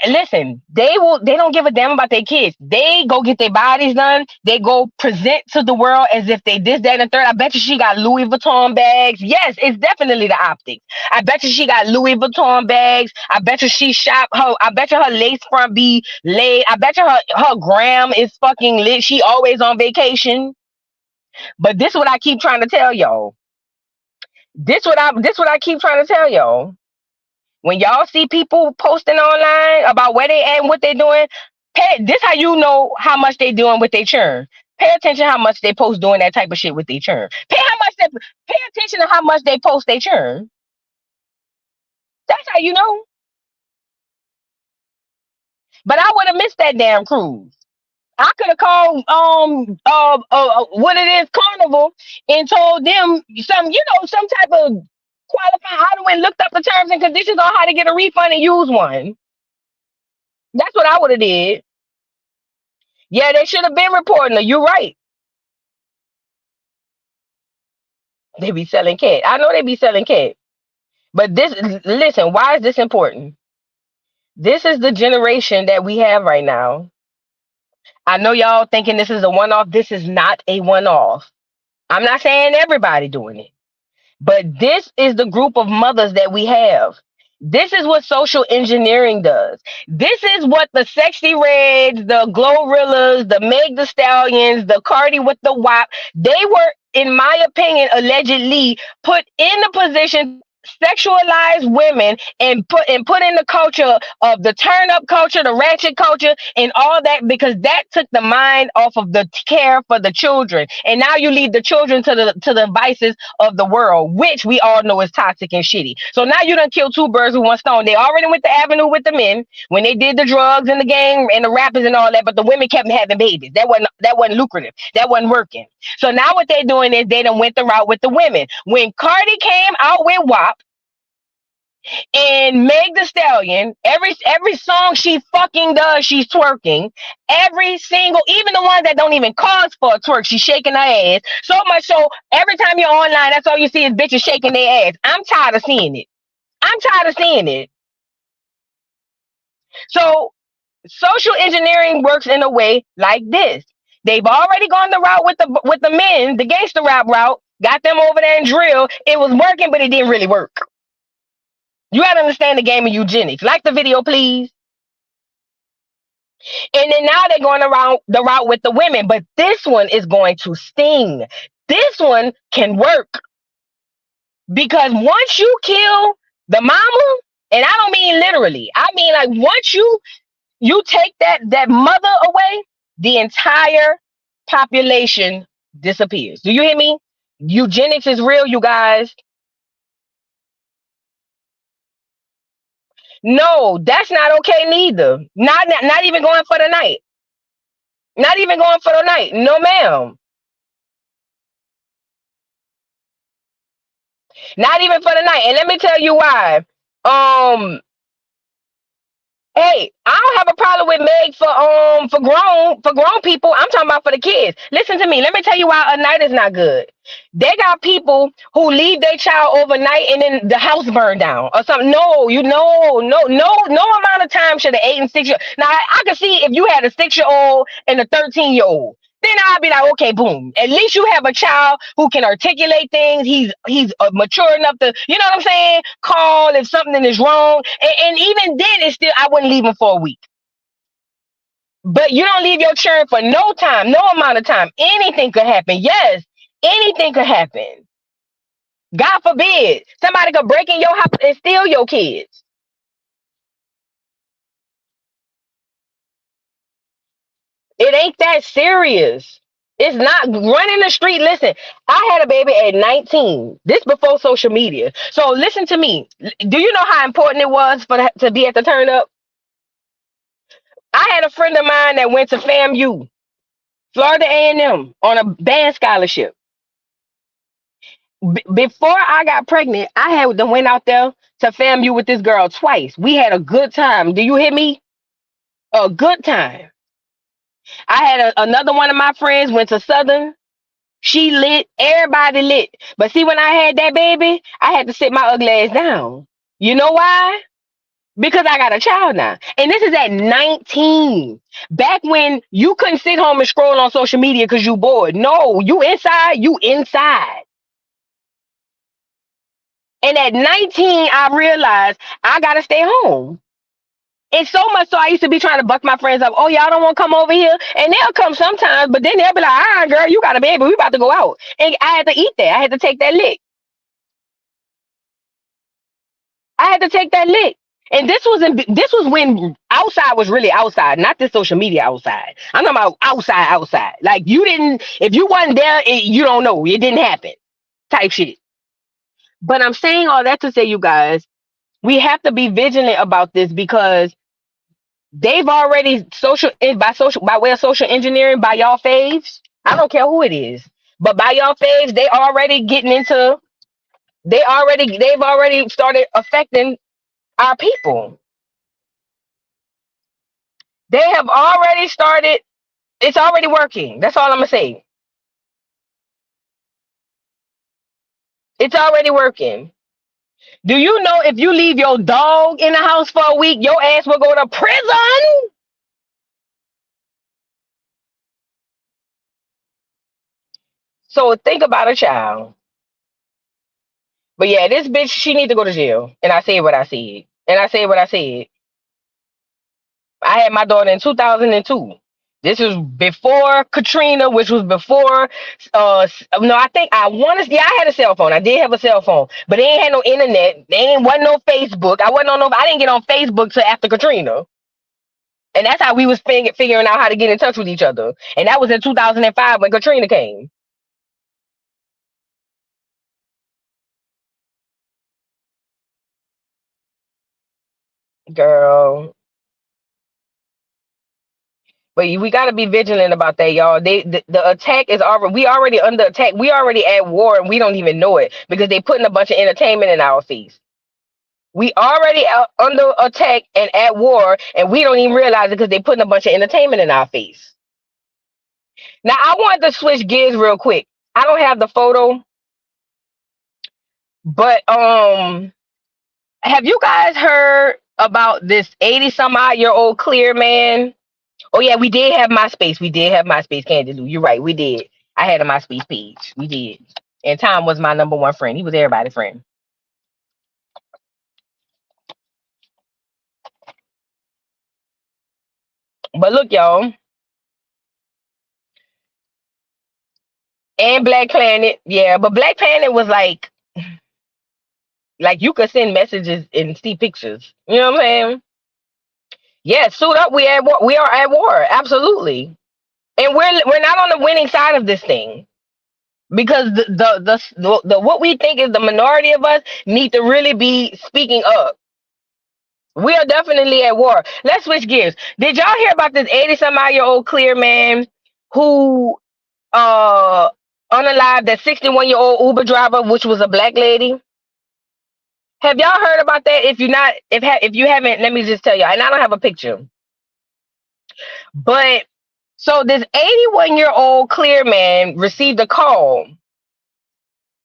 Speaker 4: listen, they don't give a damn about their kids. They go get their bodies done. They go present to the world as if they this, that, and the third. I bet you she got Louis Vuitton bags. Yes, it's definitely the optics. I bet you she got Louis Vuitton bags. I bet you she shop her. I bet you her lace front be laid. I bet you her gram is fucking lit. She always on vacation. But this what I keep trying to tell y'all. This what I keep trying to tell y'all. When y'all see people posting online about where they at and what they doing, this how you know how much they doing with their churn. Pay attention how much they post doing that type of shit with their churn. Pay attention to how much they post their churn. That's how you know. But I would have missed that damn cruise. I could have called what it is, Carnival, and told them some type of qualified. I went and looked up the terms and conditions on how to get a refund and use one. That's what I would have did. Yeah, they should have been reporting her. You're right. They be selling cat. I know they be selling cat. But listen, why is this important? This is the generation that we have right now. I know y'all thinking this is a one-off. This is not a one-off. I'm not saying everybody doing it. But this is the group of mothers that we have. This is what social engineering does. This is what the Sexy Reds, the Glorrillas, the Meg the Stallions, the Cardi with the WAP, they were, in my opinion, allegedly put in the position sexualize women and put in the culture of the turn up culture, the ratchet culture, and all that, because that took the mind off of the care for the children. And now you lead the children to the vices of the world, which we all know is toxic and shitty. So now you done killed two birds with one stone. They already went the avenue with the men when they did the drugs and the gang and the rappers and all that, but the women kept having babies. That wasn't lucrative. That wasn't working. So now what they're doing is they done went the route with the women. When Cardi came out with WAP and Meg the Stallion, every song she fucking does, she's twerking. Every single, even the ones that don't even cause for a twerk, she's shaking her ass. So much so, every time you're online, that's all you see is bitches shaking their ass. I'm tired of seeing it. So social engineering works in a way like this. They've already gone the route with the men, the gangster rap route, got them over there and drill. It was working, but it didn't really work. You got to understand the game of eugenics. Like the video, please. And then now they're going around the route with the women, but this one is going to sting. This one can work. Because once you kill the mama, and I don't mean literally, I mean like once you take that mother away, the entire population disappears. Do you hear me? Eugenics is real, you guys. No, that's not okay neither. Not even going for the night. Not even going for the night. No, ma'am. Not even for the night. And let me tell you why. Hey, I don't have a problem with Meg for grown people. I'm talking about for the kids. Listen to me. Let me tell you why a night is not good. They got people who leave their child overnight and then the house burned down or something. No amount of time should an 8 and 6 year. Now I can see if you had a 6-year-old and a 13-year-old. Then I'll be like, okay, boom. At least you have a child who can articulate things. He's mature enough to, you know what I'm saying? Call if something is wrong. And even then, I wouldn't leave him for a week. But you don't leave your children for no time, no amount of time. Anything could happen. Yes, anything could happen. God forbid, somebody could break in your house and steal your kids. It ain't that serious. It's not running the street. Listen, I had a baby at 19. This before social media. So listen to me. Do you know how important it was to be at the turn up? I had a friend of mine that went to FAMU, Florida A&M, on a band scholarship. Before I got pregnant, I had them went out there to FAMU with this girl twice. We had a good time. Do you hear me? A good time. I had another one of my friends went to Southern. She lit. Everybody lit. But see, when I had that baby, I had to sit my ugly ass down. You know why? Because I got a child now. And this is at 19. Back when you couldn't sit home and scroll on social media because you bored. No, you inside, you inside. And at 19, I realized I got to stay home. And so much so I used to be trying to buck my friends up. Oh, y'all don't want to come over here? And they'll come sometimes, but then they'll be like, all right, girl, you got a baby. We about to go out. And I had to eat that. I had to take that lick. I had to take that lick. And this was when outside was really outside, not this social media outside. I'm talking about outside. Like you didn't, if you wasn't there, you don't know. It didn't happen type shit. But I'm saying all that to say, you guys, we have to be vigilant about this because they've already by way of social engineering by y'all faves. I don't care who it is, but by y'all faves, they've already started affecting our people. They have already started. It's already working. That's all I'm gonna say. It's already working. Do you know if you leave your dog in the house for a week, your ass will go to prison? So think about a child. But yeah, this bitch, she need to go to jail. And I said what I said. And I said what I said. I had my daughter in 2002. This was before Katrina, which was before. No, I had a cell phone. I did have a cell phone, but they ain't had no internet. Wasn't no Facebook. I didn't get on Facebook till after Katrina, and that's how we was figuring out how to get in touch with each other. And that was in 2005 when Katrina came. Girl, but we got to be vigilant about that, y'all. The attack is already, we already under attack. We already at war and we don't even know it because they putting a bunch of entertainment in our face. We already under attack and at war and we don't even realize it because they putting a bunch of entertainment in our face. Now I want to switch gears real quick. I don't have the photo, but have you guys heard about this 80 some odd year old clear man? Oh yeah, we did have MySpace. Candy Lou. You're right. We did. I had a MySpace page. We did. And Tom was my number one friend. He was everybody's friend. But look, y'all. And Black Planet. Yeah, but Black Planet was like you could send messages and see pictures. You know what I'm saying? Yeah, suit up. We at war. We are at war. Absolutely. And we're not on the winning side of this thing. Because the what we think is the minority of us need to really be speaking up. We are definitely at war. Let's switch gears. Did y'all hear about this 80-some-odd-year-old clear man who unalived that 61-year-old Uber driver, which was a black lady? Have y'all heard about that? If you haven't, let me just tell y'all. And I don't have a picture. But so this 81-year-old clear man received a call.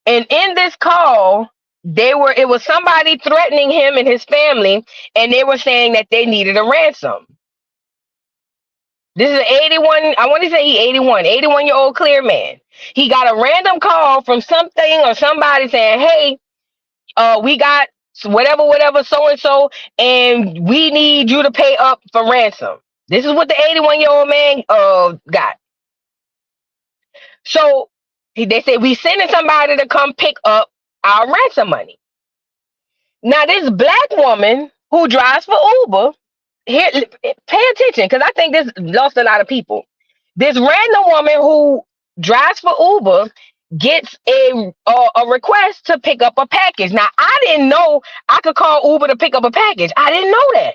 Speaker 4: And in this call, it was somebody threatening him and his family, and they were saying that they needed a ransom. This is 81, I want to say he 81-year-old clear man. He got a random call from something or somebody saying, hey, we got whatever, so-and-so, and we need you to pay up for ransom. This is what the 81-year-old man got. So they said, we sending somebody to come pick up our ransom money. Now, this black woman who drives for Uber, here, pay attention, because I think this lost a lot of people. This random woman who drives for Uber gets a request to pick up a package. Now, I didn't know I could call Uber to pick up a package. I didn't know that.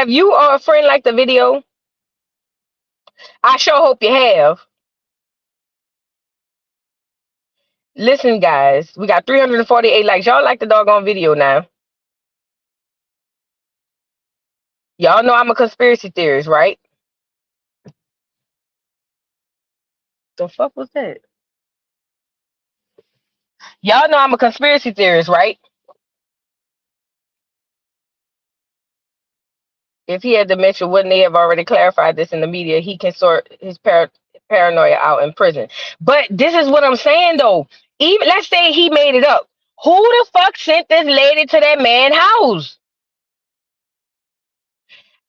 Speaker 4: have you or a friend liked the video? I sure hope you have. Listen, guys, we got 348 likes. Y'all like the doggone video now. Y'all know I'm a conspiracy theorist, right? The fuck was that? Y'all know I'm a conspiracy theorist, right? If he had dementia, wouldn't they have already clarified this in the media? He can sort his paranoia out in prison. But this is what I'm saying, though. Even let's say he made it up. Who the fuck sent this lady to that man's house?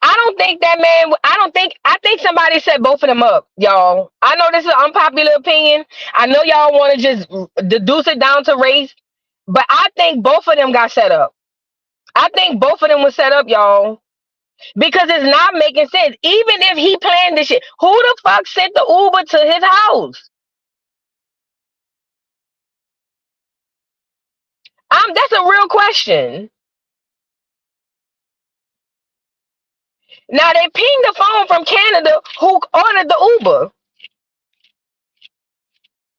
Speaker 4: I don't think that man. I think somebody set both of them up, y'all. I know this is an unpopular opinion. I know y'all want to just deduce it down to race, but I think both of them got set up. I think both of them was set up, y'all. Because it's not making sense. Even if he planned this shit, who the fuck sent the Uber to his house? That's a real question. Now they pinged the phone from Canada who ordered the Uber,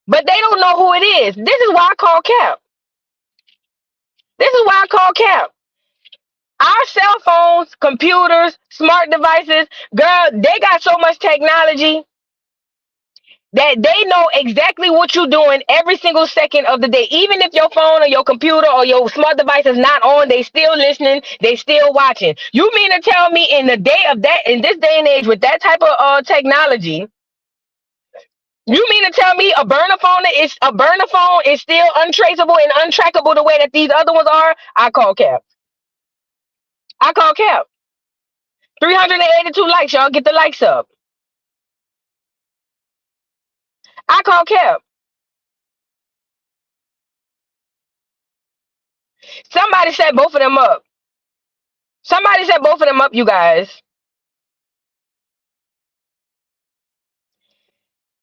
Speaker 4: but they don't know who it is. This is why I call cap. This is why I call cap. Our cell phones, computers, smart devices, girl, they got so much technology that they know exactly what you're doing every single second of the day. Even if your phone or your computer or your smart device is not on, they still listening, they still watching. You mean to tell me in the day of that, in this day and age with that type of technology, you mean to tell me a burner phone is still untraceable and untrackable the way that these other ones are? I call cap. I call cap. 382 likes, y'all. Get the likes up. I call cap. Somebody set both of them up. Somebody set both of them up, you guys.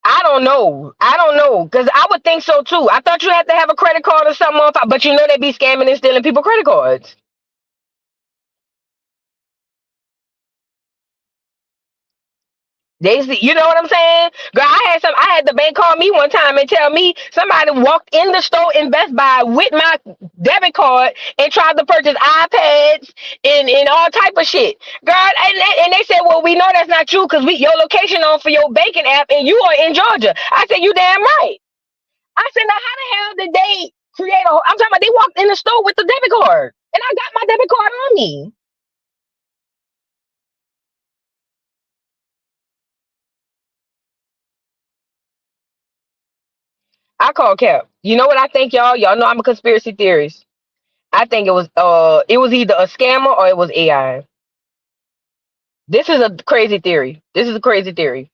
Speaker 4: I don't know. I don't know. Because I would think so too. I thought you had to have a credit card or something on file, but you know they be scamming and stealing people credit cards. You know what I'm saying? Girl, I had the bank call me one time and tell me somebody walked in the store in Best Buy with my debit card and tried to purchase iPads and all type of shit. Girl, and they said, well, we know that's not true because your location on for your banking app and you are in Georgia. I said, you damn right. I said, now how the hell did they create I'm talking about they walked in the store with the debit card and I got my debit card on me. I call cap. You know what I think, y'all? Y'all know I'm a conspiracy theorist. I think it was either a scammer or it was AI. This is a crazy theory. This is a crazy theory.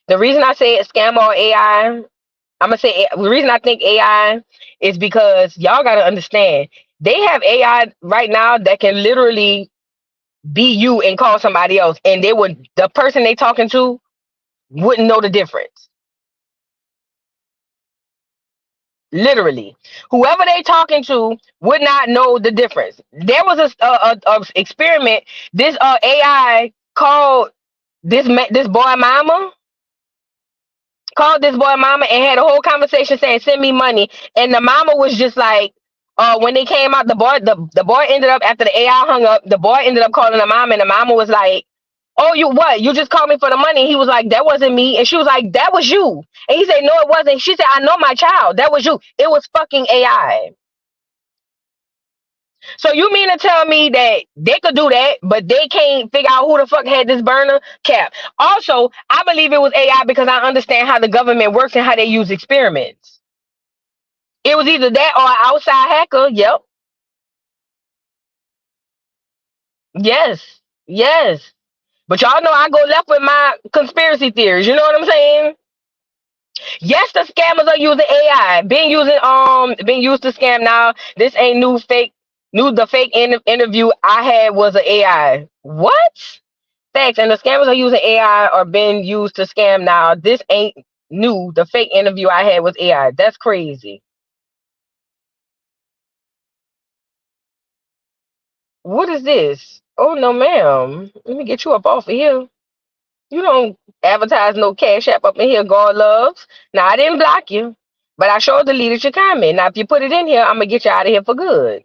Speaker 4: The reason I say it's scammer or AI, I'm gonna say the reason I think AI is because y'all gotta understand they have AI right now that can literally be you and call somebody else, and the person they talking to wouldn't know the difference. Literally, whoever they talking to would not know the difference. There was a experiment. This AI called this boy mama, and had a whole conversation saying send me money, and the mama was just like, when they came out, the boy ended up, after the AI hung up, the boy ended up calling the mama, and the mama was like, oh, you just called me for the money. He was like, that wasn't me. And she was like, that was you. And he said, no, it wasn't. She said, I know my child. That was you. It was fucking AI. So you mean to tell me that they could do that, but they can't figure out who the fuck had this burner? Cap. Also, I believe it was AI because I understand how the government works and how they use experiments. It was either that or an outside hacker. Yep. Yes. Yes. But y'all know I go left with my conspiracy theories. You know what I'm saying? Yes, the scammers are using AI. Being used to scam now. This ain't new fake. The fake interview I had was an AI. What? Thanks. And the scammers are using AI or being used to scam now. This ain't new. The fake interview I had was AI. That's crazy. What is this? Oh no, ma'am. Let me get you up off of here. You don't advertise no cash app up in here, God loves. Now I didn't block you, but I sure deleted your comment. Now if you put it in here, I'm gonna get you out of here for good.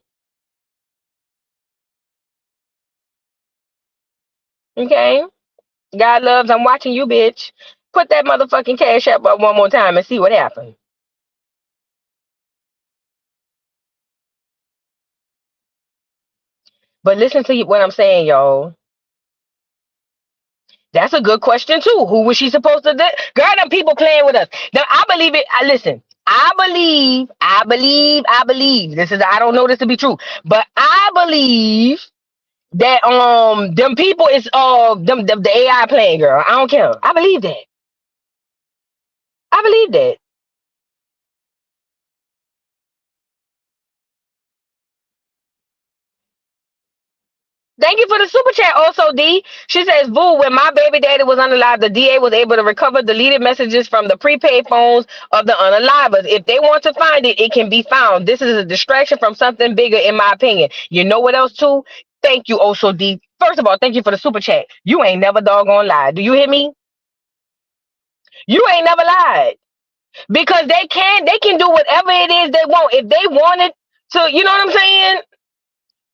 Speaker 4: Okay? God loves, I'm watching you, bitch. Put that motherfucking cash app up one more time and see what happens. But listen to what I'm saying, y'all. That's a good question too. Who was she supposed to do? Girl, them people playing with us. Now, I believe it. Listen, I believe. This is, I don't know this to be true, but I believe that them people is the AI playing, girl. I don't care. I believe that. I believe that. Thank you for the super chat. Also, D. She says, "Boo, when my baby daddy was unalive, the DA was able to recover deleted messages from the prepaid phones of the unalivers. If they want to find it, it can be found. This is a distraction from something bigger, in my opinion. You know what else, too? Thank you, also, D. First of all, thank you for the super chat. You ain't never doggone lied. Do you hear me? You ain't never lied. Because they can do whatever it is they want. If they wanted to, you know what I'm saying?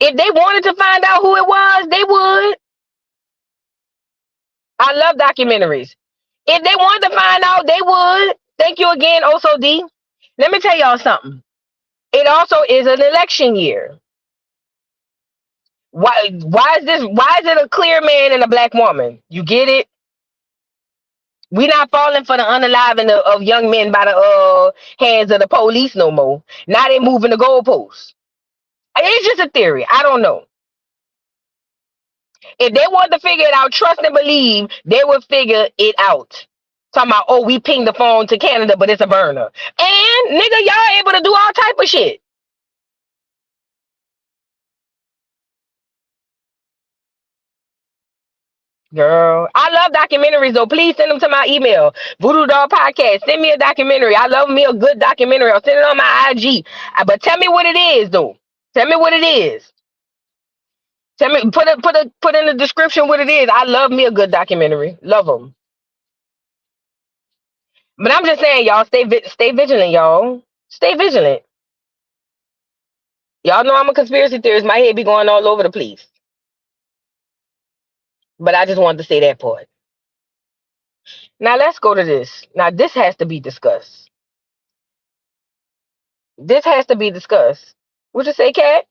Speaker 4: If they wanted to find out who it was, they would. I love documentaries. If they wanted to find out, they would. Thank you again, also D. Let me tell y'all something. It also is an election year. Why is it a clear man and a black woman? You get it? We not falling for the unaliving of young men by the hands of the police no more. Now they moving the goalposts. It's just a theory. I don't know. If they want to figure it out, trust and believe, they will figure it out. Talking about, oh, we pinged the phone to Canada, but it's a burner. And nigga, y'all able to do all type of shit. Girl, I love documentaries though. Please send them to my email. Voodoo Doll Podcast. Send me a documentary. I love me a good documentary. I'll send it on my IG. But tell me what it is though. Tell me what it is. Tell me, put in the description what it is. I love me a good documentary. Love them. But I'm just saying, y'all, stay vigilant, y'all. Stay vigilant. Y'all know I'm a conspiracy theorist. My head be going all over the place. But I just wanted to say that part. Now let's go to this. Now this has to be discussed. This has to be discussed. What you say, Kat?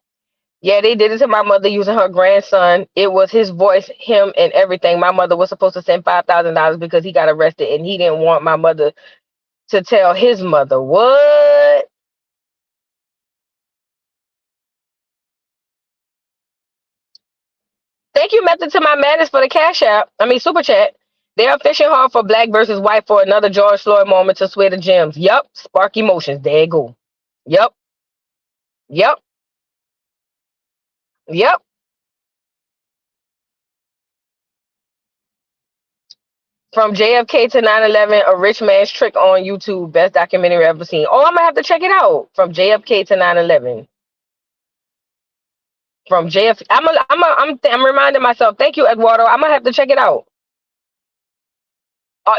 Speaker 4: Yeah, they did it to my mother using her grandson. It was his voice, him, and everything. My mother was supposed to send $5,000 because he got arrested, and he didn't want my mother to tell his mother. What? Thank you, Method to my madness, for the cash app. I mean, super chat. They are fishing hard for black versus white for another George Floyd moment to swear the gems. Yup, spark emotions. There you go. Yup, yup, yup. From JFK to 9/11, a rich man's trick on YouTube. Best documentary ever seen. Oh, I'm gonna have to check it out. From JFK to 9/11. From JFK, I'm reminding myself. Thank you, Eduardo. I'm gonna have to check it out.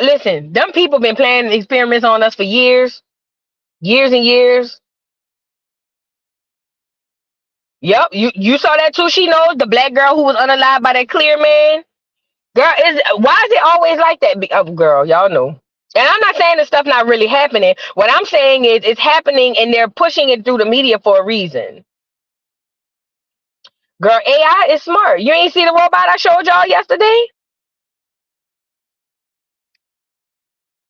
Speaker 4: Listen, them people been planning experiments on us for years, years and years. Yep, you saw that too. She knows the black girl who was unalive by that clear man. Girl, why is it always like that? Girl, y'all know. And I'm not saying this stuff not really happening. What I'm saying is it's happening and they're pushing it through the media for a reason. Girl, AI is smart. You ain't see the robot I showed y'all yesterday?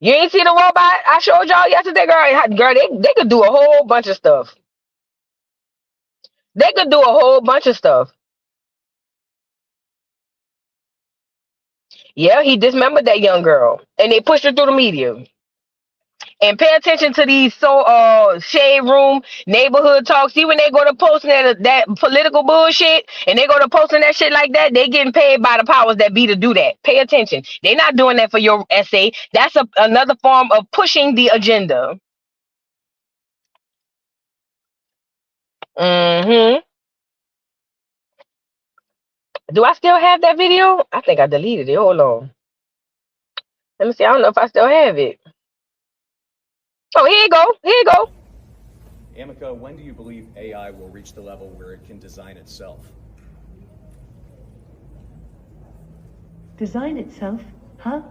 Speaker 4: You ain't see the robot I showed y'all yesterday, girl? They could do a whole bunch of stuff. They could do a whole bunch of stuff. Yeah, he dismembered that young girl. And they pushed her through the media. And pay attention to these shade room neighborhood talks. See when they go to posting that political bullshit and they go to posting that shit like that, they getting paid by the powers that be to do that. Pay attention. They're not doing that for your essay. That's another form of pushing the agenda. Mm-hmm. Do I still have that video? I think I deleted it. Hold on. Let me see. I don't know if I still have it. Oh, here you go. Here you go.
Speaker 3: Amica, when do you believe AI will reach the level where it can design itself?
Speaker 5: Design itself? Huh?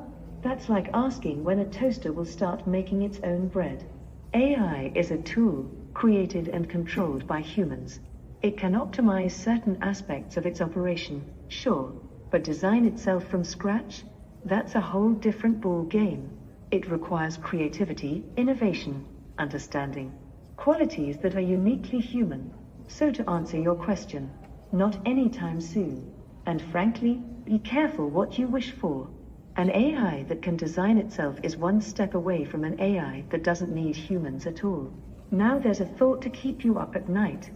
Speaker 5: That's like asking when a toaster will start making its own bread. AI is a tool, created and controlled by humans. It can optimize certain aspects of its operation, sure, but design itself from scratch? That's a whole different ball game. It requires creativity, innovation, understanding, qualities that are uniquely human. So to answer your question, not anytime soon. And frankly, be careful what you wish for. An AI that can design itself is one step away from an AI that doesn't need humans at all. Now there's a thought to keep you up at night.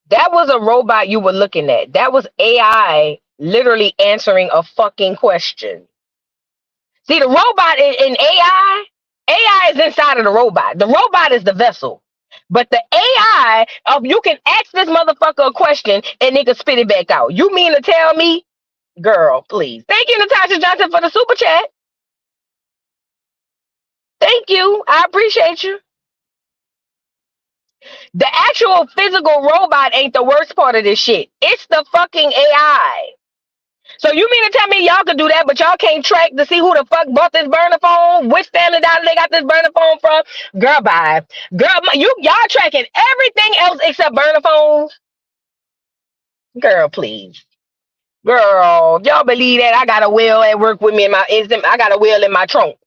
Speaker 4: That was a robot you were looking at. That was AI literally answering a fucking question. See, the robot in AI is inside of the robot. The robot is the vessel. But the AI, you can ask this motherfucker a question and it can spit it back out. You mean to tell me? Girl, please. Thank you, Natasha Johnson, for the super chat. Thank you. I appreciate you. The actual physical robot ain't the worst part of this shit. It's the fucking AI. So you mean to tell me y'all can do that, but y'all can't track to see who the fuck bought this burner phone? Which family dollar they got this burner phone from? Girl, bye. Girl, y'all tracking everything else except burner phones? Girl, please. Girl, y'all believe that I got a wheel at work with me I got a wheel in my trunk.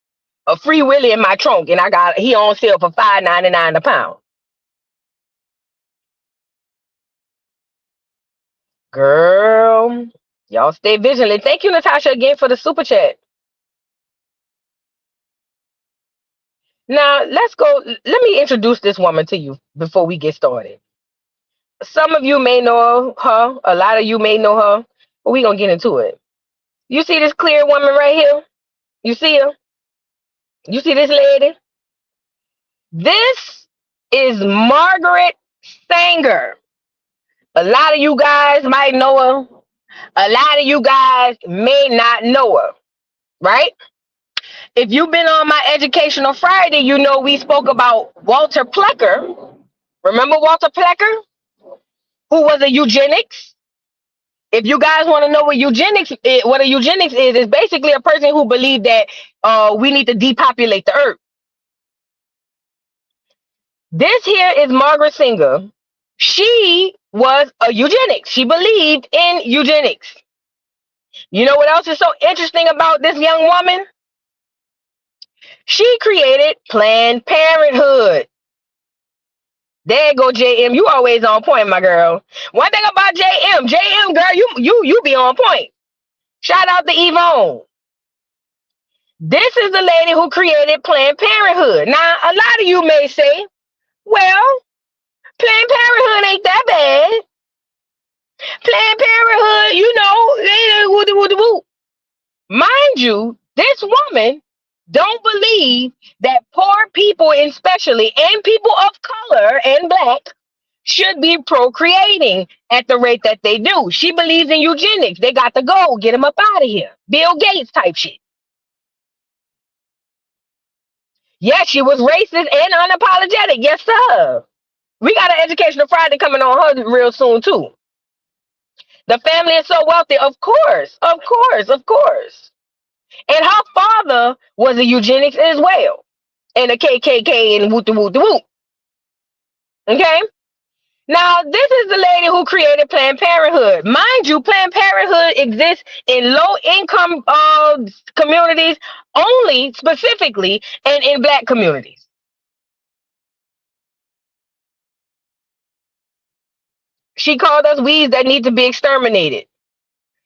Speaker 4: A free willy in my trunk, and he on sale for $5.99 a pound. Girl, y'all stay vigilant. Thank you, Natasha, again for the super chat. Now, let's go. Let me introduce this woman to you before we get started. Some of you may know her. A lot of you may know her. But we're going to get into it. You see this clear woman right here? You see her? You see this lady? This is Margaret Sanger. A lot of you guys might know her. A lot of you guys may not know her. Right? If you've been on my Educational Friday, you know we spoke about Walter Plecker. Remember Walter Plecker, who was a eugenics? If you guys want to know what a eugenics is, it's basically a person who believed that we need to depopulate the earth. This here is Margaret Sanger. She was a eugenics. She believed in eugenics. You know what else is so interesting about this young woman? She created Planned Parenthood. There you go, JM. You always on point, my girl. One thing about JM, girl, you be on point. Shout out to Yvonne. This is the lady who created Planned Parenthood. Now, a lot of you may say, well, Planned Parenthood ain't that bad. Planned Parenthood, you know, mind you, this woman don't believe that poor people, especially, and people of color and black, should be procreating at the rate that they do. She believes in eugenics. They got to go. Get them up out of here. Bill Gates type shit. Yes, she was racist and unapologetic. Yes, sir. We got an Educational Friday coming on her real soon, too. The family is so wealthy. Of course. Of course. Of course. And her father was a eugenics as well. And a KKK and whoop. Okay? Now, this is the lady who created Planned Parenthood. Mind you, Planned Parenthood exists in low-income communities only, specifically, and in black communities. She called us weeds that need to be exterminated.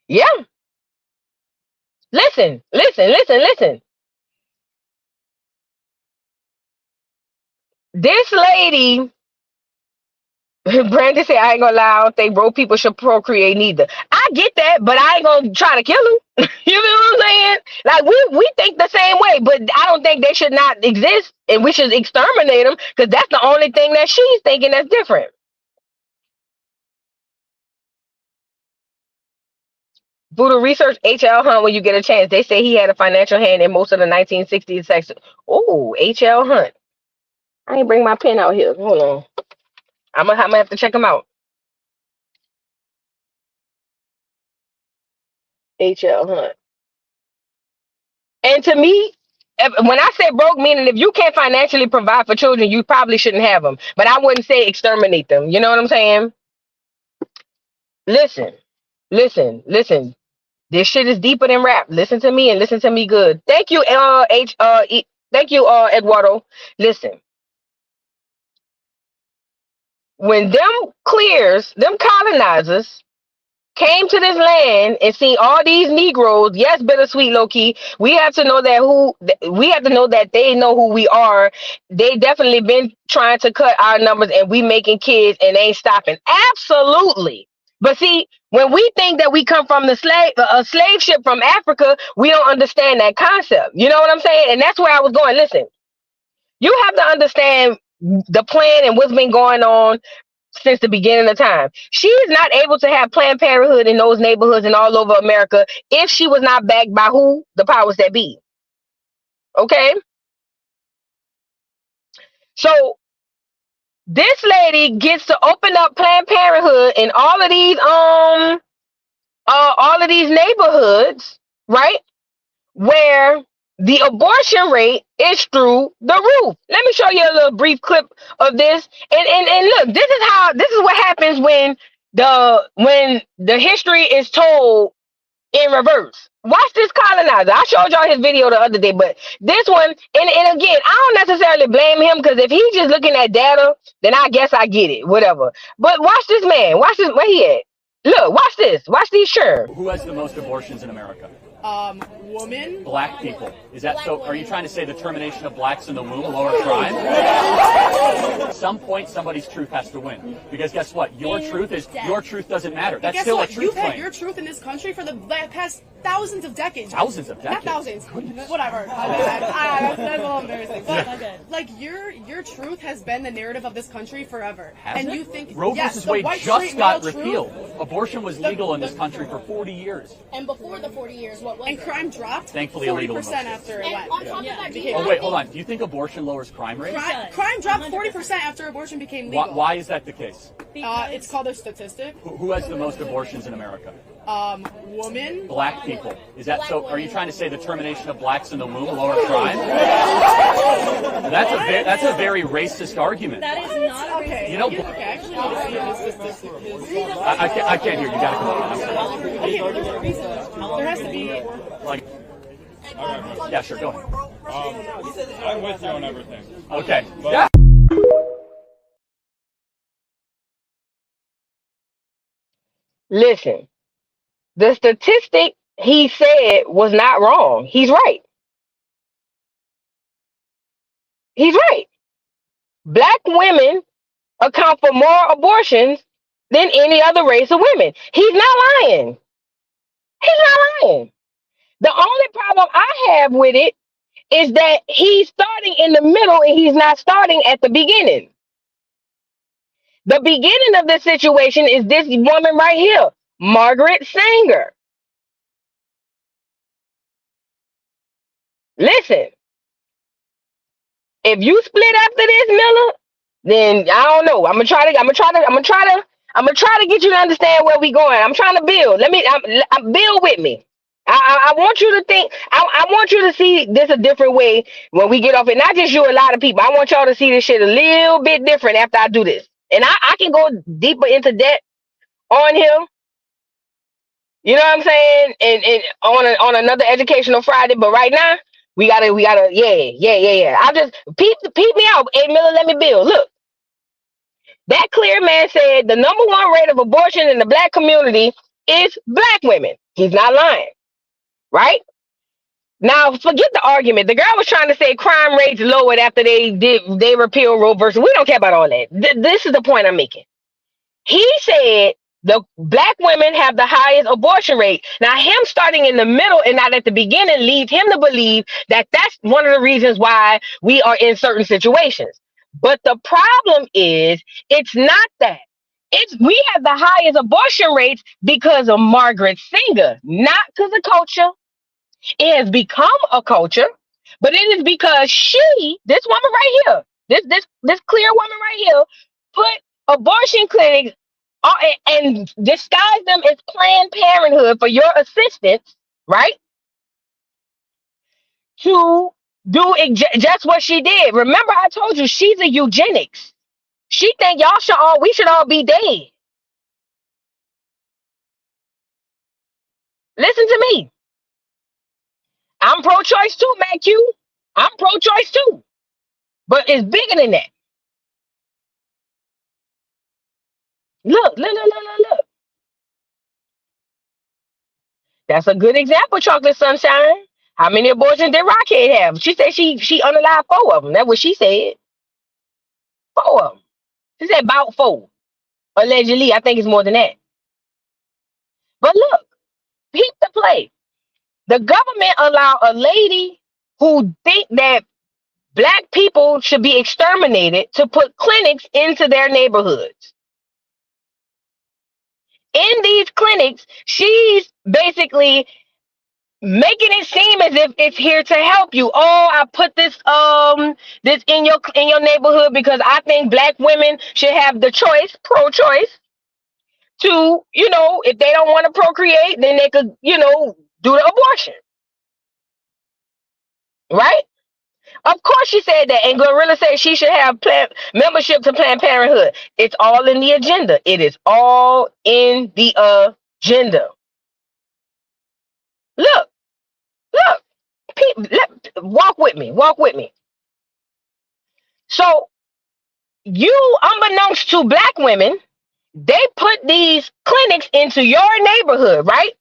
Speaker 4: Yeah. Listen. This lady Brandon said, I ain't gonna lie, I don't think broke people should procreate neither. I get that, but I ain't gonna try to kill them. You know what I'm saying? Like, we think the same way, but I don't think they should not exist and we should exterminate them because that's the only thing that she's thinking that's different. Do the research H.L. Hunt when you get a chance. They say he had a financial hand in most of the 1960s section. Oh, H.L. Hunt. I ain't bring my pen out here. Hold on. I'm gonna have to check him out. H.L. Hunt. And to me, when I say broke, meaning if you can't financially provide for children, you probably shouldn't have them. But I wouldn't say exterminate them. You know what I'm saying? Listen, listen. This shit is deeper than rap. Listen to me and listen to me good. Thank you, thank you, Eduardo. Listen, when them colonizers came to this land and seen all these Negroes, yes, bittersweet, low key. We have to know that they know who we are. They definitely been trying to cut our numbers, and we making kids, and they ain't stopping. Absolutely. But see, when we think that we come from a slave ship from Africa, we don't understand that concept. You know what I'm saying? And that's where I was going. Listen, you have to understand the plan and what's been going on since the beginning of time. She is not able to have Planned Parenthood in those neighborhoods and all over America if she was not backed by who? The powers that be. Okay? So this lady gets to open up Planned Parenthood in all of these neighborhoods, right? Where the abortion rate is through the roof. Let me show you a little brief clip of this. And look, this is what happens when the history is told in reverse. Watch this colonizer. I showed y'all his video the other day, but this one, and again, I don't necessarily blame him because if he's just looking at data, then I guess I get it, whatever. But watch this man. Watch this. Where he at? Look, watch this. Watch these churn.
Speaker 3: Who has the most abortions in America?
Speaker 6: Woman.
Speaker 3: Black people. Is that so? Are you trying to say the termination of blacks in the womb lower crime? At some point, somebody's truth has to win. Because guess what? Your truth doesn't matter. That's
Speaker 6: Guess
Speaker 3: still
Speaker 6: what?
Speaker 3: a truth
Speaker 6: You've had
Speaker 3: claim.
Speaker 6: your truth in this country for the past thousands of decades.
Speaker 3: Thousands of decades.
Speaker 6: Not thousands. Whatever. My bad. That's a little embarrassing. But like your truth has been the narrative of this country forever.
Speaker 3: Has
Speaker 6: and
Speaker 3: it?
Speaker 6: you think
Speaker 3: Roe
Speaker 6: yes,
Speaker 3: versus
Speaker 6: the
Speaker 3: Wade
Speaker 6: white
Speaker 3: just
Speaker 6: straight
Speaker 3: got
Speaker 6: male
Speaker 3: repealed.
Speaker 6: truth,
Speaker 3: Abortion was legal in this country for 40 years.
Speaker 7: And before the 40 years, what was
Speaker 6: and
Speaker 7: it?
Speaker 6: crime dropped
Speaker 3: Thankfully illegal in
Speaker 6: 40%
Speaker 3: most states.
Speaker 6: after it
Speaker 7: And
Speaker 6: went.
Speaker 7: on top of that, do you
Speaker 3: Oh
Speaker 7: not
Speaker 3: wait,
Speaker 7: think-
Speaker 3: hold on. Do you think abortion lowers crime rates?
Speaker 6: Crime dropped 40% after abortion became legal.
Speaker 3: Why is that the case?
Speaker 6: It's called a statistic.
Speaker 3: Who has the most abortions in America?
Speaker 6: Woman.
Speaker 3: Black people. Is that so? Are you trying to say the termination of blacks in the womb lower crime? That's a very racist argument.
Speaker 7: That is not a
Speaker 6: Okay.
Speaker 3: You know-
Speaker 6: okay, I actually need to see if this statistic is.
Speaker 3: I can't hear you. You gotta come on. I'm sorry.
Speaker 6: Okay, but there's a reason. There has to be.
Speaker 3: Like, yeah, sure, go ahead.
Speaker 8: I'm with you on everything.
Speaker 3: Okay. Yeah.
Speaker 4: Listen, the statistic he said was not wrong. He's right. He's right. Black women account for more abortions than any other race of women. He's not lying. He's not lying. The only problem I have with it is that he's starting in the middle and he's not starting at the beginning. The beginning of this situation is this woman right here, Margaret Sanger. Listen, if you split after this, Miller, then I don't know. I'm gonna try to get you to understand where we going. I'm trying to build. Build with me. I want you to think. I want you to see this a different way when we get off it. Not just you, a lot of people. I want y'all to see this shit a little bit different after I do this. And I can go deeper into that on here. You know what I'm saying? And on another educational Friday. But right now, we gotta, yeah. I'll just peep me out. Hey Miller, let me build. Look. That clear man said the number one rate of abortion in the black community is black women. He's not lying. Right? Now, forget the argument. The girl was trying to say crime rates lowered after they repealed Roe versus. We don't care about all that. This is the point I'm making. He said the black women have the highest abortion rate. Now, him starting in the middle and not at the beginning leads him to believe that that's one of the reasons why we are in certain situations. But the problem is, it's not that. It's we have the highest abortion rates because of Margaret Sanger, not because of culture. It has become a culture, but it is because this woman right here, this clear woman right here, put abortion clinics and disguise them as Planned Parenthood for your assistance, right? To do just what she did. Remember, I told you she's a eugenics. She think we should all be dead. Listen to me. I'm pro-choice too, Matt Q. I'm pro-choice too, but it's bigger than that. Look. That's a good example, Chocolate Sunshine. How many abortions did Rockhead have? She said she unalived 4 of them. That's what she said. 4 of them. She said about 4. Allegedly, I think it's more than that. But look, peep the play. The government allow a lady who think that black people should be exterminated to put clinics into their neighborhoods. In these clinics, she's basically making it seem as if it's here to help you. Oh, I put this in your neighborhood because I think black women should have the choice, pro-choice, to, if they don't want to procreate, then they could, do the abortion. Right? Of course she said that, and Gorilla said she should have membership to Planned Parenthood. It's all in the agenda. It is all in the agenda. Look, people, walk with me. So unbeknownst to black women, they put these clinics into your neighborhood, right?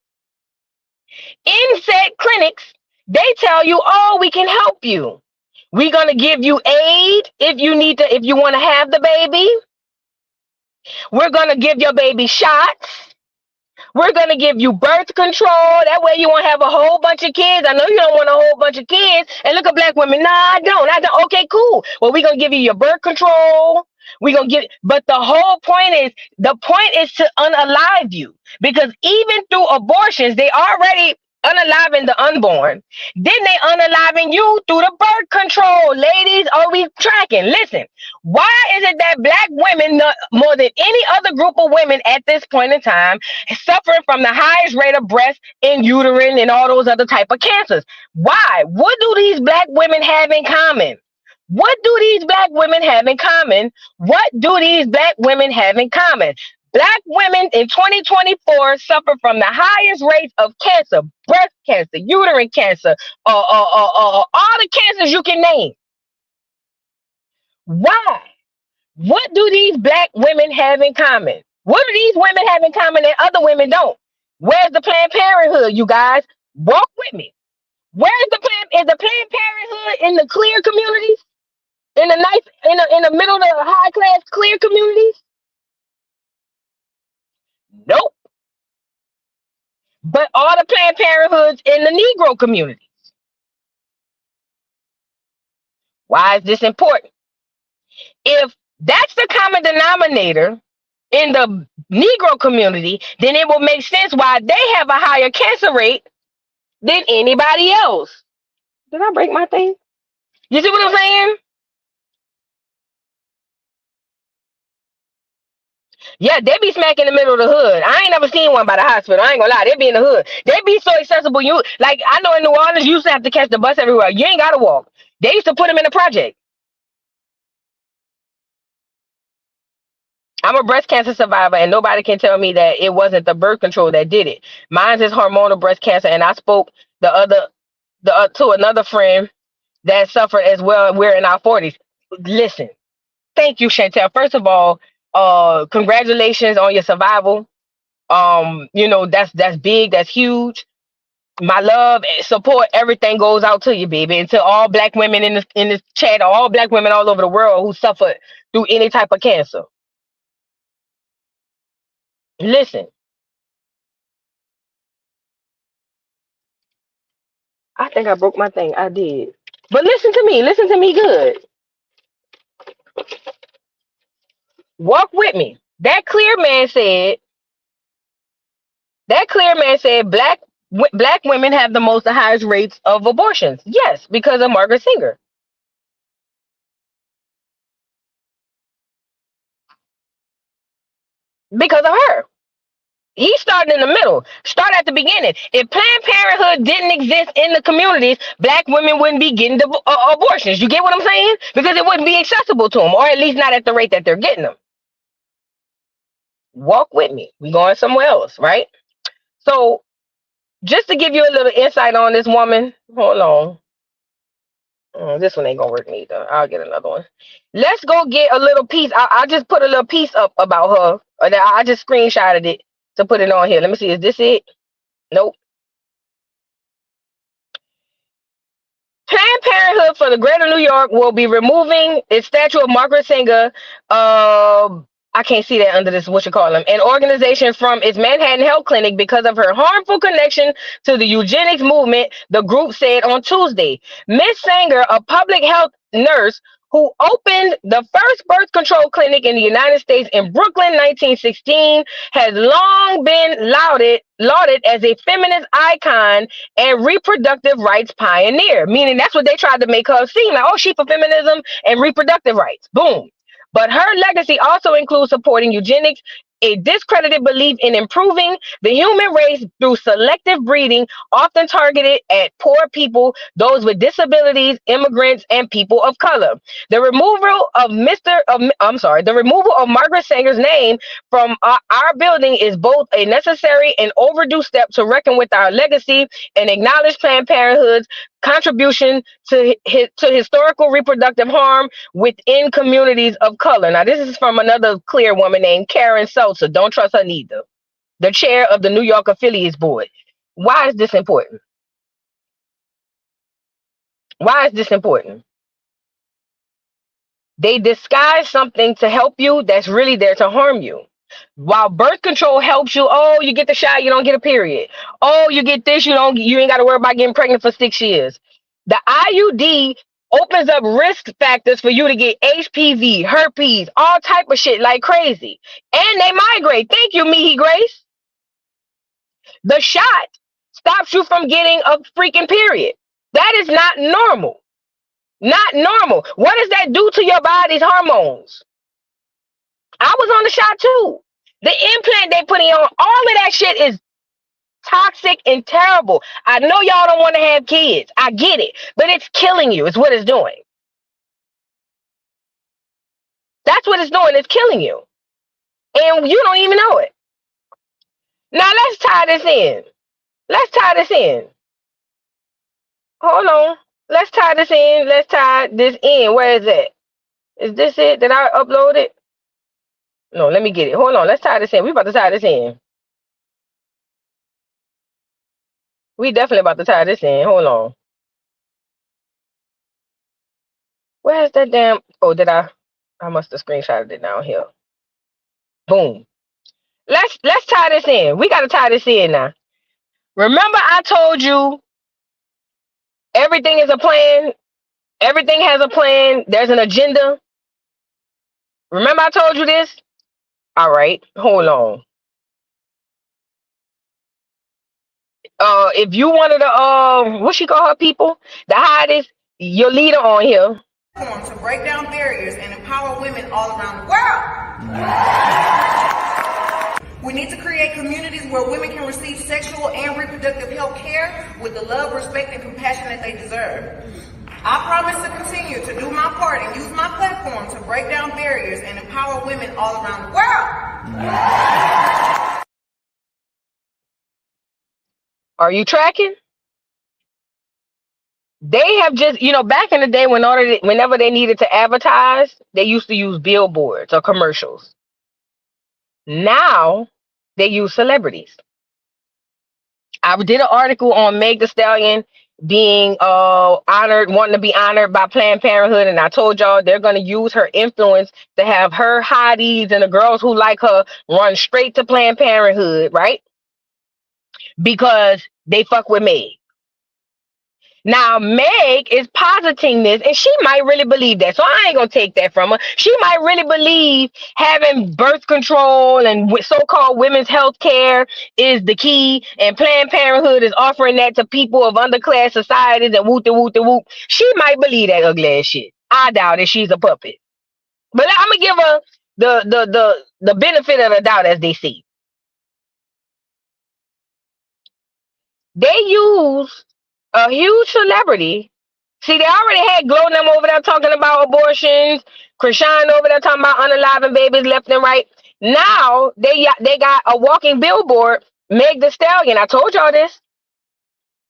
Speaker 4: In said clinics, they tell you, oh, we can help you. We're going to give you aid if you want to have the baby. We're going to give your baby shots. We're going to give you birth control. That way you won't have a whole bunch of kids. I know you don't want a whole bunch of kids. And look at black women. Nah, I don't. Okay, cool. Well, we're going to give you your birth control. But the point is to unalive you. Because even through abortions, they already unaliving the unborn. Then they unaliving you through the birth control. Ladies, are we tracking? Listen, why is it that black women, more than any other group of women at this point in time, suffering from the highest rate of breast and uterine and all those other type of cancers? Why? What do these black women have in common? What do these black women have in common? Black women in 2024 suffer from the highest rates of cancer, breast cancer, uterine cancer, all the cancers you can name. Why? What do these black women have in common? What do these women have in common that other women don't? Where's the Planned Parenthood, you guys? Walk with me. Is the Planned Parenthood in the clear communities? In the middle of the high class clear communities? Nope. But all the Planned Parenthoods in the Negro community. Why is this important? If that's the common denominator in the Negro community, then it will make sense why they have a higher cancer rate than anybody else. Did I break my thing? You see what I'm saying? Yeah, they be smack in the middle of the hood. I ain't never seen one by the hospital. I ain't gonna lie. They be in the hood. They be so accessible. I know in New Orleans, you used to have to catch the bus everywhere. You ain't gotta walk. They used to put them in the project. I'm a breast cancer survivor, and nobody can tell me that it wasn't the birth control that did it. Mine is hormonal breast cancer, and I spoke to another friend that suffered as well. We're in our 40s. Listen, thank you, Chantel. First of all, congratulations on your survival. That's big, that's huge. My love, support, everything goes out to you, baby, and to all black women in this chat, all black women all over the world who suffered through any type of cancer. Listen, I think I broke my thing. I did. But listen to me. Listen to me good. Walk with me. That clear man said black women have the most the highest rates of abortions. Yes, because of Margaret Sanger. Because of her. He started in the middle. Start at the beginning. If Planned Parenthood didn't exist in the communities, black women wouldn't be getting abortions. You get what I'm saying? Because it wouldn't be accessible to them, or at least not at the rate that they're getting them. Walk with me. We going somewhere else, right? So, just to give you a little insight on this woman, hold on. This one ain't gonna work neither. I'll get another one. Let's go get a little piece. I just put a little piece up about her. I just screenshotted it to put it on here. Let me see. Is this it? Nope. Planned Parenthood for the Greater New York will be removing its statue of Margaret Sanger. I can't see that under this, what you call them, an organization from its Manhattan Health Clinic because of her harmful connection to the eugenics movement, the group said on Tuesday. Miss Sanger, a public health nurse who opened the first birth control clinic in the United States in Brooklyn, 1916, has long been lauded as a feminist icon and reproductive rights pioneer, meaning that's what they tried to make her seem like, oh, she for feminism and reproductive rights. Boom. But her legacy also includes supporting eugenics, a discredited belief in improving the human race through selective breeding, often targeted at poor people, those with disabilities, immigrants, and people of color. The removal of Margaret Sanger's name from our building is both a necessary and overdue step to reckon with our legacy and acknowledge Planned Parenthood's contribution to historical reproductive harm within communities of color. Now, this is from another clear woman named Karen Seltzer. Don't trust her neither. The chair of the New York Affiliates Board. Why is this important? Why is this important? They disguise something to help you that's really there to harm you. While birth control helps you, oh, you get the shot, you don't get a period. Oh, you get this, you ain't got to worry about getting pregnant for 6 years. The IUD opens up risk factors for you to get HPV, herpes, all type of shit like crazy. And they migrate. Thank you, Mihi Grace. The shot stops you from getting a freaking period. That is not normal. Not normal. What does that do to your body's hormones? I was on the shot too. The implant they put in on, all of that shit is toxic and terrible. I know y'all don't want to have kids. I get it. But it's killing you. It's what it's doing. That's what it's doing. It's killing you. And you don't even know it. Now let's tie this in. Let's tie this in. Hold on. Let's tie this in. Let's tie this in. Where is it? Is this it? Did I upload it? No, let me get it. Hold on. Let's tie this in. We about to tie this in. We definitely about to tie this in. Hold on. Where's that damn... Oh, did I must have screenshotted it down here. Boom. Let's tie this in. We got to tie this in now. Remember I told you everything is a plan. Everything has a plan. There's an agenda. Remember I told you this? All right. Hold on. If you wanted to, what she call her people? The hottest, your leader on here.
Speaker 9: To break down barriers and empower women all around the world. We need to create communities where women can receive sexual and reproductive health care with the love, respect, and compassion that they deserve. I promise to continue to do my part and use my platform to break down barriers and empower women all around the world.
Speaker 4: Are you tracking? They have just, back in the day whenever they needed to advertise, they used to use billboards or commercials. Now they use celebrities. I did an article on Meg Thee Stallion being honored, wanting to be honored by Planned Parenthood. And I told y'all they're going to use her influence to have her hotties and the girls who like her run straight to Planned Parenthood, right? Because they fuck with Meg. Now, Meg is positing this, and she might really believe that. So I ain't going to take that from her. She might really believe having birth control and so-called women's health care is the key, and Planned Parenthood is offering that to people of underclass societies and whoop-de-whoop-de-whoop. She might believe that ugly ass shit. I doubt it. She's a puppet. But I'm going to give her the benefit of the doubt, as they see. They use a huge celebrity. See, they already had Glow them over there talking about abortions, Krishan over there talking about unaliving babies left and right. Now they got a walking billboard, Meg Thee Stallion. I told y'all this,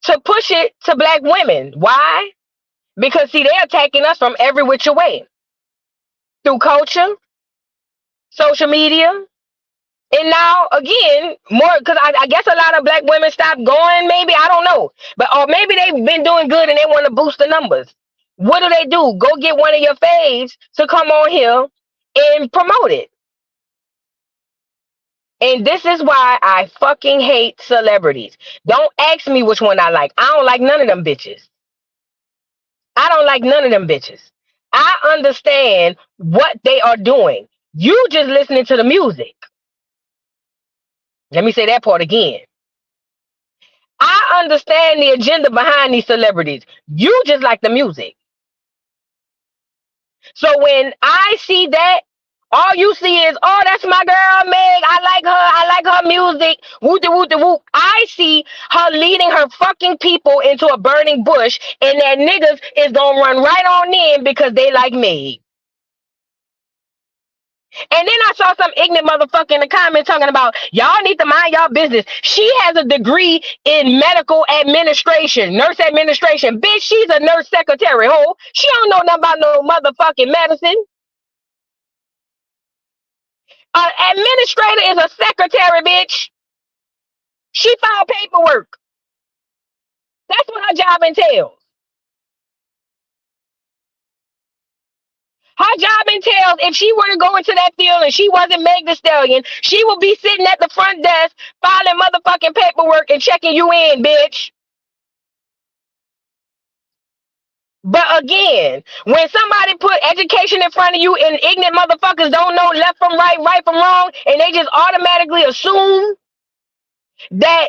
Speaker 4: to push it to black women. Why? Because see, they're attacking us from every which way, through culture, social media. And now, again, more, because I guess a lot of black women stopped going, maybe, I don't know. But or maybe they've been doing good and they want to boost the numbers. What do? Go get one of your faves to come on here and promote it. And this is why I fucking hate celebrities. Don't ask me which one I like. I don't like none of them bitches. I don't like none of them bitches. I understand what they are doing. You just listening to the music. Let me say that part again. I understand the agenda behind these celebrities. You just like the music. So when I see that, all you see is, oh, that's my girl, Meg. I like her music. Whoop-de-whoop-de-whoop. I see her leading her fucking people into a burning bush, and that niggas is gonna run right on in because they like Meg. And then I saw some ignorant motherfucker in the comments talking about, y'all need to mind y'all business. She has a degree in medical administration, nurse administration. Bitch, she's a nurse secretary, ho. She don't know nothing about no motherfucking medicine. Administrator is a secretary, bitch. She filed paperwork. That's what her job entails. Her job entails, if she were to go into that field and she wasn't Meg Thee Stallion, she will be sitting at the front desk filing motherfucking paperwork and checking you in, bitch. But again, when somebody put education in front of you and ignorant motherfuckers don't know left from right, right from wrong, and they just automatically assume that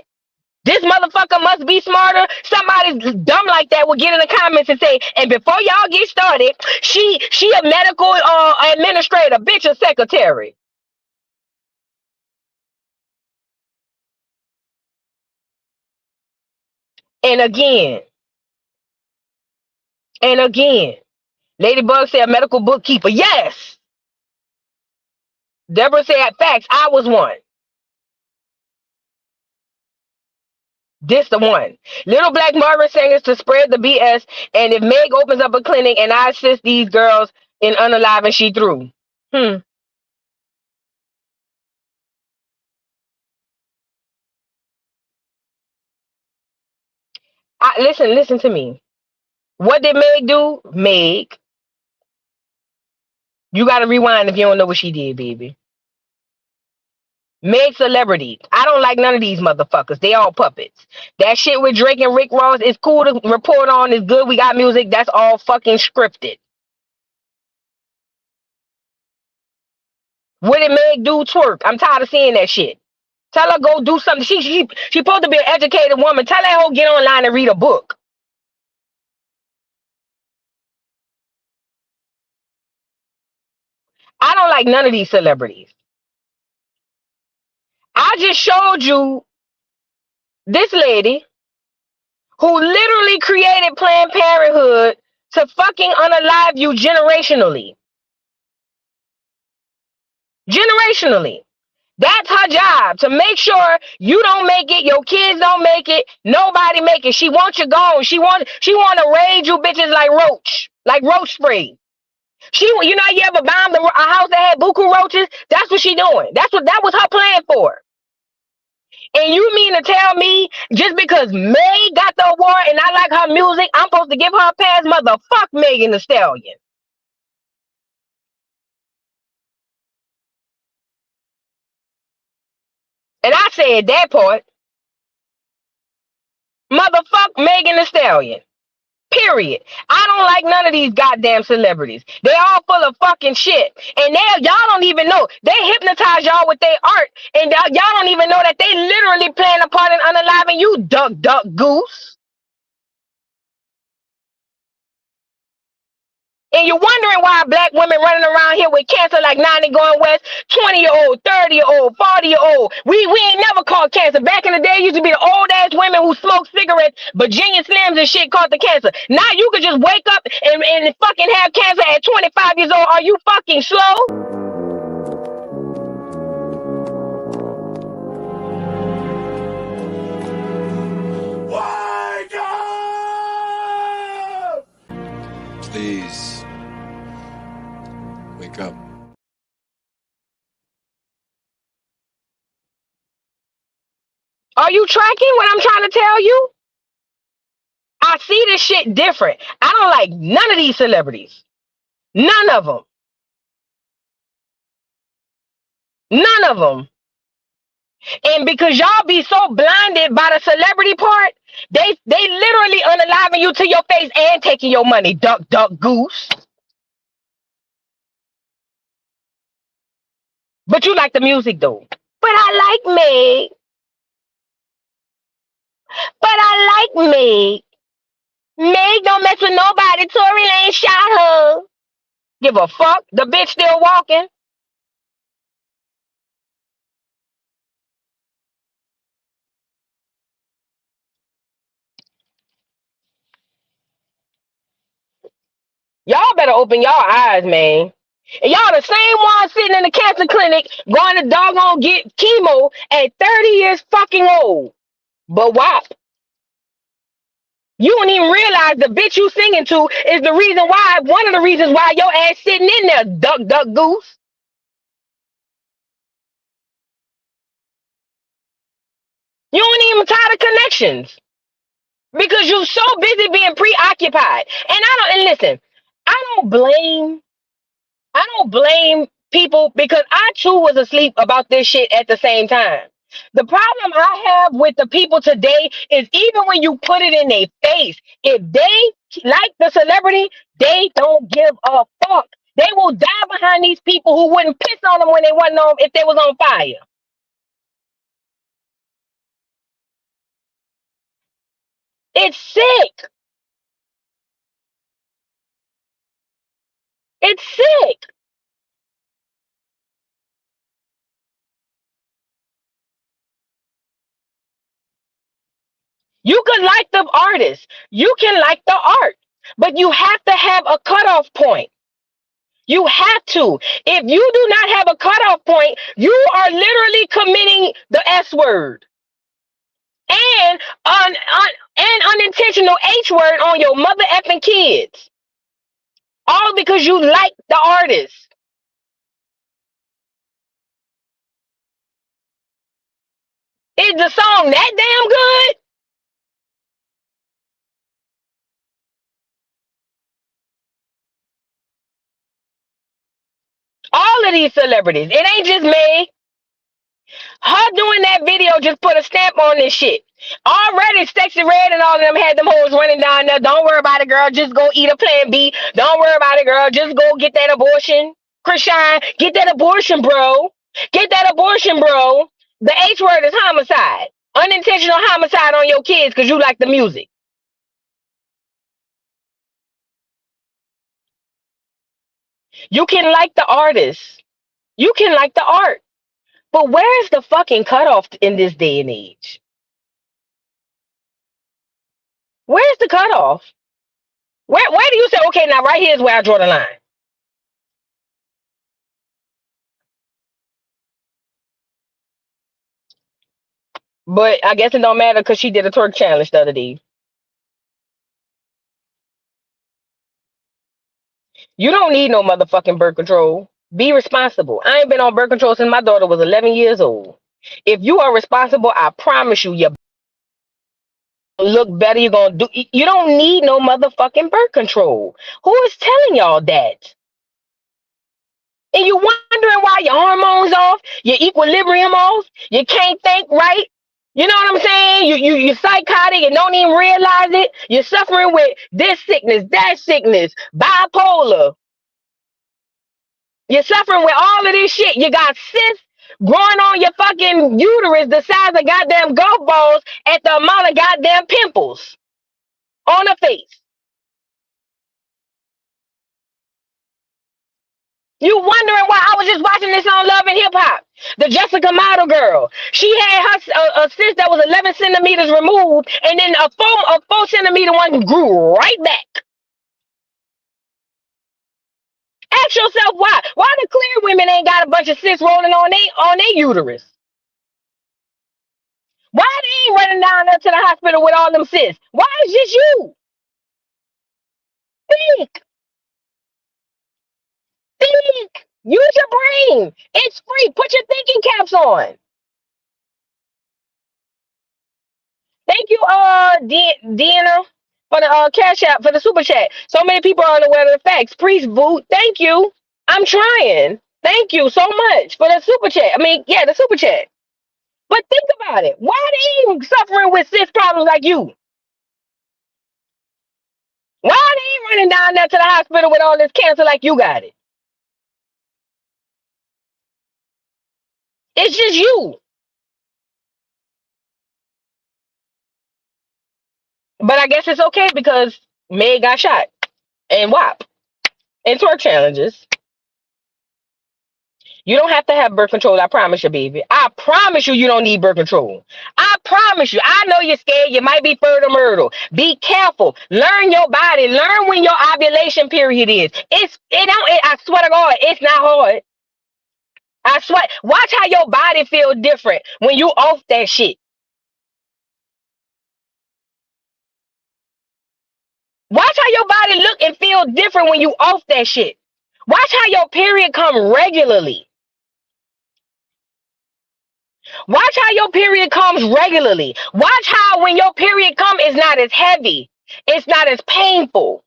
Speaker 4: this motherfucker must be smarter, somebody dumb like that will get in the comments and say, and before y'all get started, she a medical administrator, bitch, a secretary. And again, Ladybug said medical bookkeeper. Yes. Deborah said facts. I was one. This the one. Little Black Marvin singers to spread the BS. And if Meg opens up a clinic and I assist these girls in unaliving, she through. Listen to me. What did Meg do? Meg. You got to rewind if you don't know what she did, baby. Meg celebrity. I don't like none of these motherfuckers. They all puppets. That shit with Drake and Rick Ross is cool to report on. It's good. We got music. That's all fucking scripted. What did Meg do? Twerk. I'm tired of seeing that shit. Tell her go do something. She supposed to be an educated woman. Tell her go get online and read a book. I don't like none of these celebrities. I just showed you this lady who literally created Planned Parenthood to fucking unalive you generationally. Generationally. That's her job, to make sure you don't make it, your kids don't make it, nobody make it. She wants you gone. She want to raid you bitches like roach spray. You know, you ever bombed a house that had buku roaches? That's what she doing. That was her plan for. And you mean to tell me just because May got the award and I like her music, I'm supposed to give her a pass. Motherfuck Megan Thee Stallion. And I said that part. Motherfuck Megan Thee Stallion. Period. I don't like none of these goddamn celebrities. They all full of fucking shit. And y'all don't even know. They hypnotize y'all with their art. And y'all don't even know that they literally playing a part in unaliving you, duck, duck, goose. And you're wondering why black women running around here with cancer like 90 going west, 20-year-old, 30-year-old, 40-year-old. We ain't never caught cancer. Back in the day, it used to be the old ass women who smoked cigarettes, Virginia Slims and shit caught the cancer. Now you can just wake up and fucking have cancer at 25 years old. Are you fucking slow?
Speaker 1: Wake up!
Speaker 10: Please. Wake up.
Speaker 4: Are you tracking what I'm trying to tell you? I see this shit different. I don't like none of these celebrities. None of them. None of them. And because y'all be so blinded by the celebrity part, they literally unaliving you to your face and taking your money. Duck, duck, goose. But you like the music though. But I like Meg. But I like Meg. Meg don't mess with nobody. Tory Lane shot her. Give a fuck. The bitch still walking. Y'all better open y'all eyes, man. And y'all the same ones sitting in the cancer clinic going to doggone get chemo at 30 years fucking old. But why? You don't even realize the bitch you singing to is the reason why, one of the reasons why your ass sitting in there, duck, duck, goose. You don't even tie the connections because you're so busy being preoccupied. And listen, I don't blame people because I too was asleep about this shit at the same time. The problem I have with the people today is even when you put it in their face, if they like the celebrity, they don't give a fuck. They will die behind these people who wouldn't piss on them when they wasn't on, if they was on fire. It's sick. It's sick. You can like the artist. You can like the art. But you have to have a cutoff point. You have to. If you do not have a cutoff point, you are literally committing the S word. And unintentional H word on your mother effing kids. All because you like the artist. Is the song that damn good? All of these celebrities. It ain't just me. Her doing that video just put a stamp on this shit. Already Sexy Red and all of them had them hoes running down there. Don't worry about it, girl. Just go eat a Plan B. Don't worry about it, girl. Just go get that abortion. Krishan, get that abortion, bro. Get that abortion, bro. The H word is homicide. Unintentional homicide on your kids because you like the music. You can like the artist. You can like the art. But where's the fucking cutoff in this day and age? Where's the cutoff? Where do you say, okay, now right here is where I draw the line? But I guess it don't matter because she did a twerk challenge the other day. You don't need no motherfucking birth control. Be responsible. I ain't been on birth control since my daughter was 11 years old. If you are responsible, I promise you, your look better. You're gonna do. You don't need no motherfucking birth control. Who is telling y'all that? And you wondering why your hormones off, your equilibrium off, you can't think right. You know what I'm saying? You're psychotic and don't even realize it. You're suffering with this sickness, that sickness, bipolar. You're suffering with all of this shit. You got cysts growing on your fucking uterus the size of goddamn golf balls at the amount of goddamn pimples on the face. You wondering why I was just watching this on Love and Hip Hop. The Jessica Model girl. She had her a cyst that was 11 centimeters removed, and then a 4 centimeter one grew right back. Ask yourself why. Why the clear women ain't got a bunch of cysts rolling on their uterus? Why they ain't running down there to the hospital with all them cysts? Why is just you? Think. Think. Use your brain. It's free. Put your thinking caps on. Thank you, Deanna, for the cash app, for the super chat. So many people are unaware of the facts. Priest Boot, thank you. I'm trying. Thank you so much for the super chat. The super chat. But think about it. Why they ain't suffering with cyst problems like you? Why they ain't running down there to the hospital with all this cancer like you got it? It's just you. But I guess it's okay because Meg got shot and WAP and twerk challenges. You don't have to have birth control. I promise you, baby. I promise you, you don't need birth control. I promise you. I know you're scared. You might be fertile myrtle. Be careful. Learn your body. Learn when your ovulation period is. I swear to God, it's not hard. I swear. Watch how your body feel different when you off that shit. Watch how your body look and feel different when you off that shit. Watch how your period come regularly. Watch how your period comes regularly. Watch how when your period comes, it's not as heavy. It's not as painful.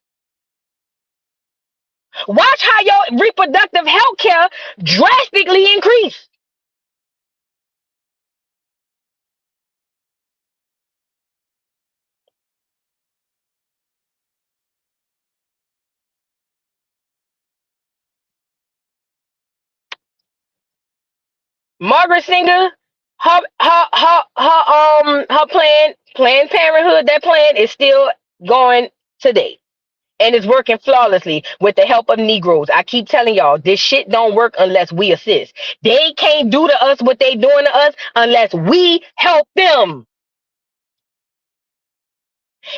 Speaker 4: Watch how your reproductive health care drastically increase. Margaret Singer, her Planned Parenthood, that plan is still going today. And it's working flawlessly with the help of Negroes. I keep telling y'all, this shit don't work unless we assist. They can't do to us what they doing to us unless we help them.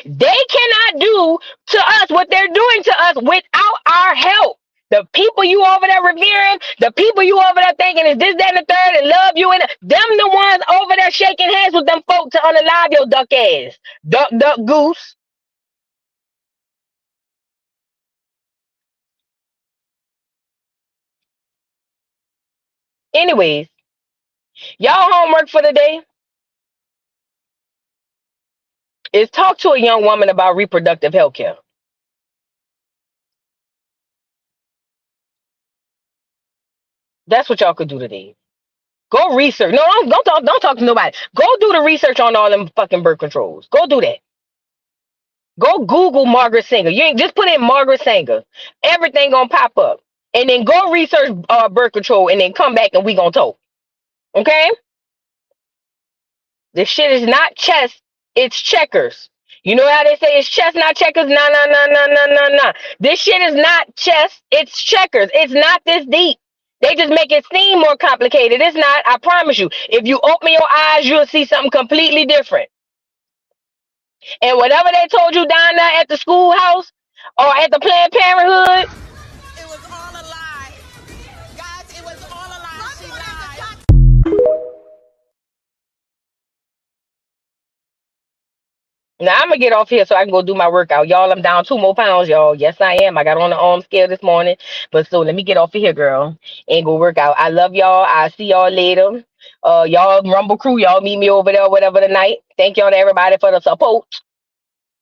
Speaker 4: They cannot do to us what they're doing to us without our help. The people you over there revering, the people you over there thinking is this, that, and the third, and love you, and them the ones over there shaking hands with them folk to unalive your duck ass. Duck, duck, goose. Anyways, y'all homework for the day is talk to a young woman about reproductive health care. That's what y'all could do today. Go research. No, don't talk to nobody. Go do the research on all them fucking birth controls. Go do that. Go Google Margaret Sanger. You ain't just put in Margaret Sanger. Everything gonna pop up. And then go research birth control and then come back and we gonna talk. Okay? This shit is not chess, it's checkers. You know how they say it's chess, not checkers? Nah. This shit is not chess, it's checkers. It's not this deep. They just make it seem more complicated. It's not, I promise you. If you open your eyes, you'll see something completely different. And whatever they told you down there at the schoolhouse or at the Planned Parenthood,
Speaker 9: It was all a lie. Guys, it was all a lie. She lied.
Speaker 4: now I'm gonna get off here so I can go do my workout. Y'all, I'm down 2 more pounds, y'all. Yes, I am. I got on the arm scale this morning. But so let me get off of here, girl, and go work out. I love y'all. I'll see y'all later. Y'all Rumble Crew, y'all meet me over there, whatever tonight. Thank y'all to everybody for the support.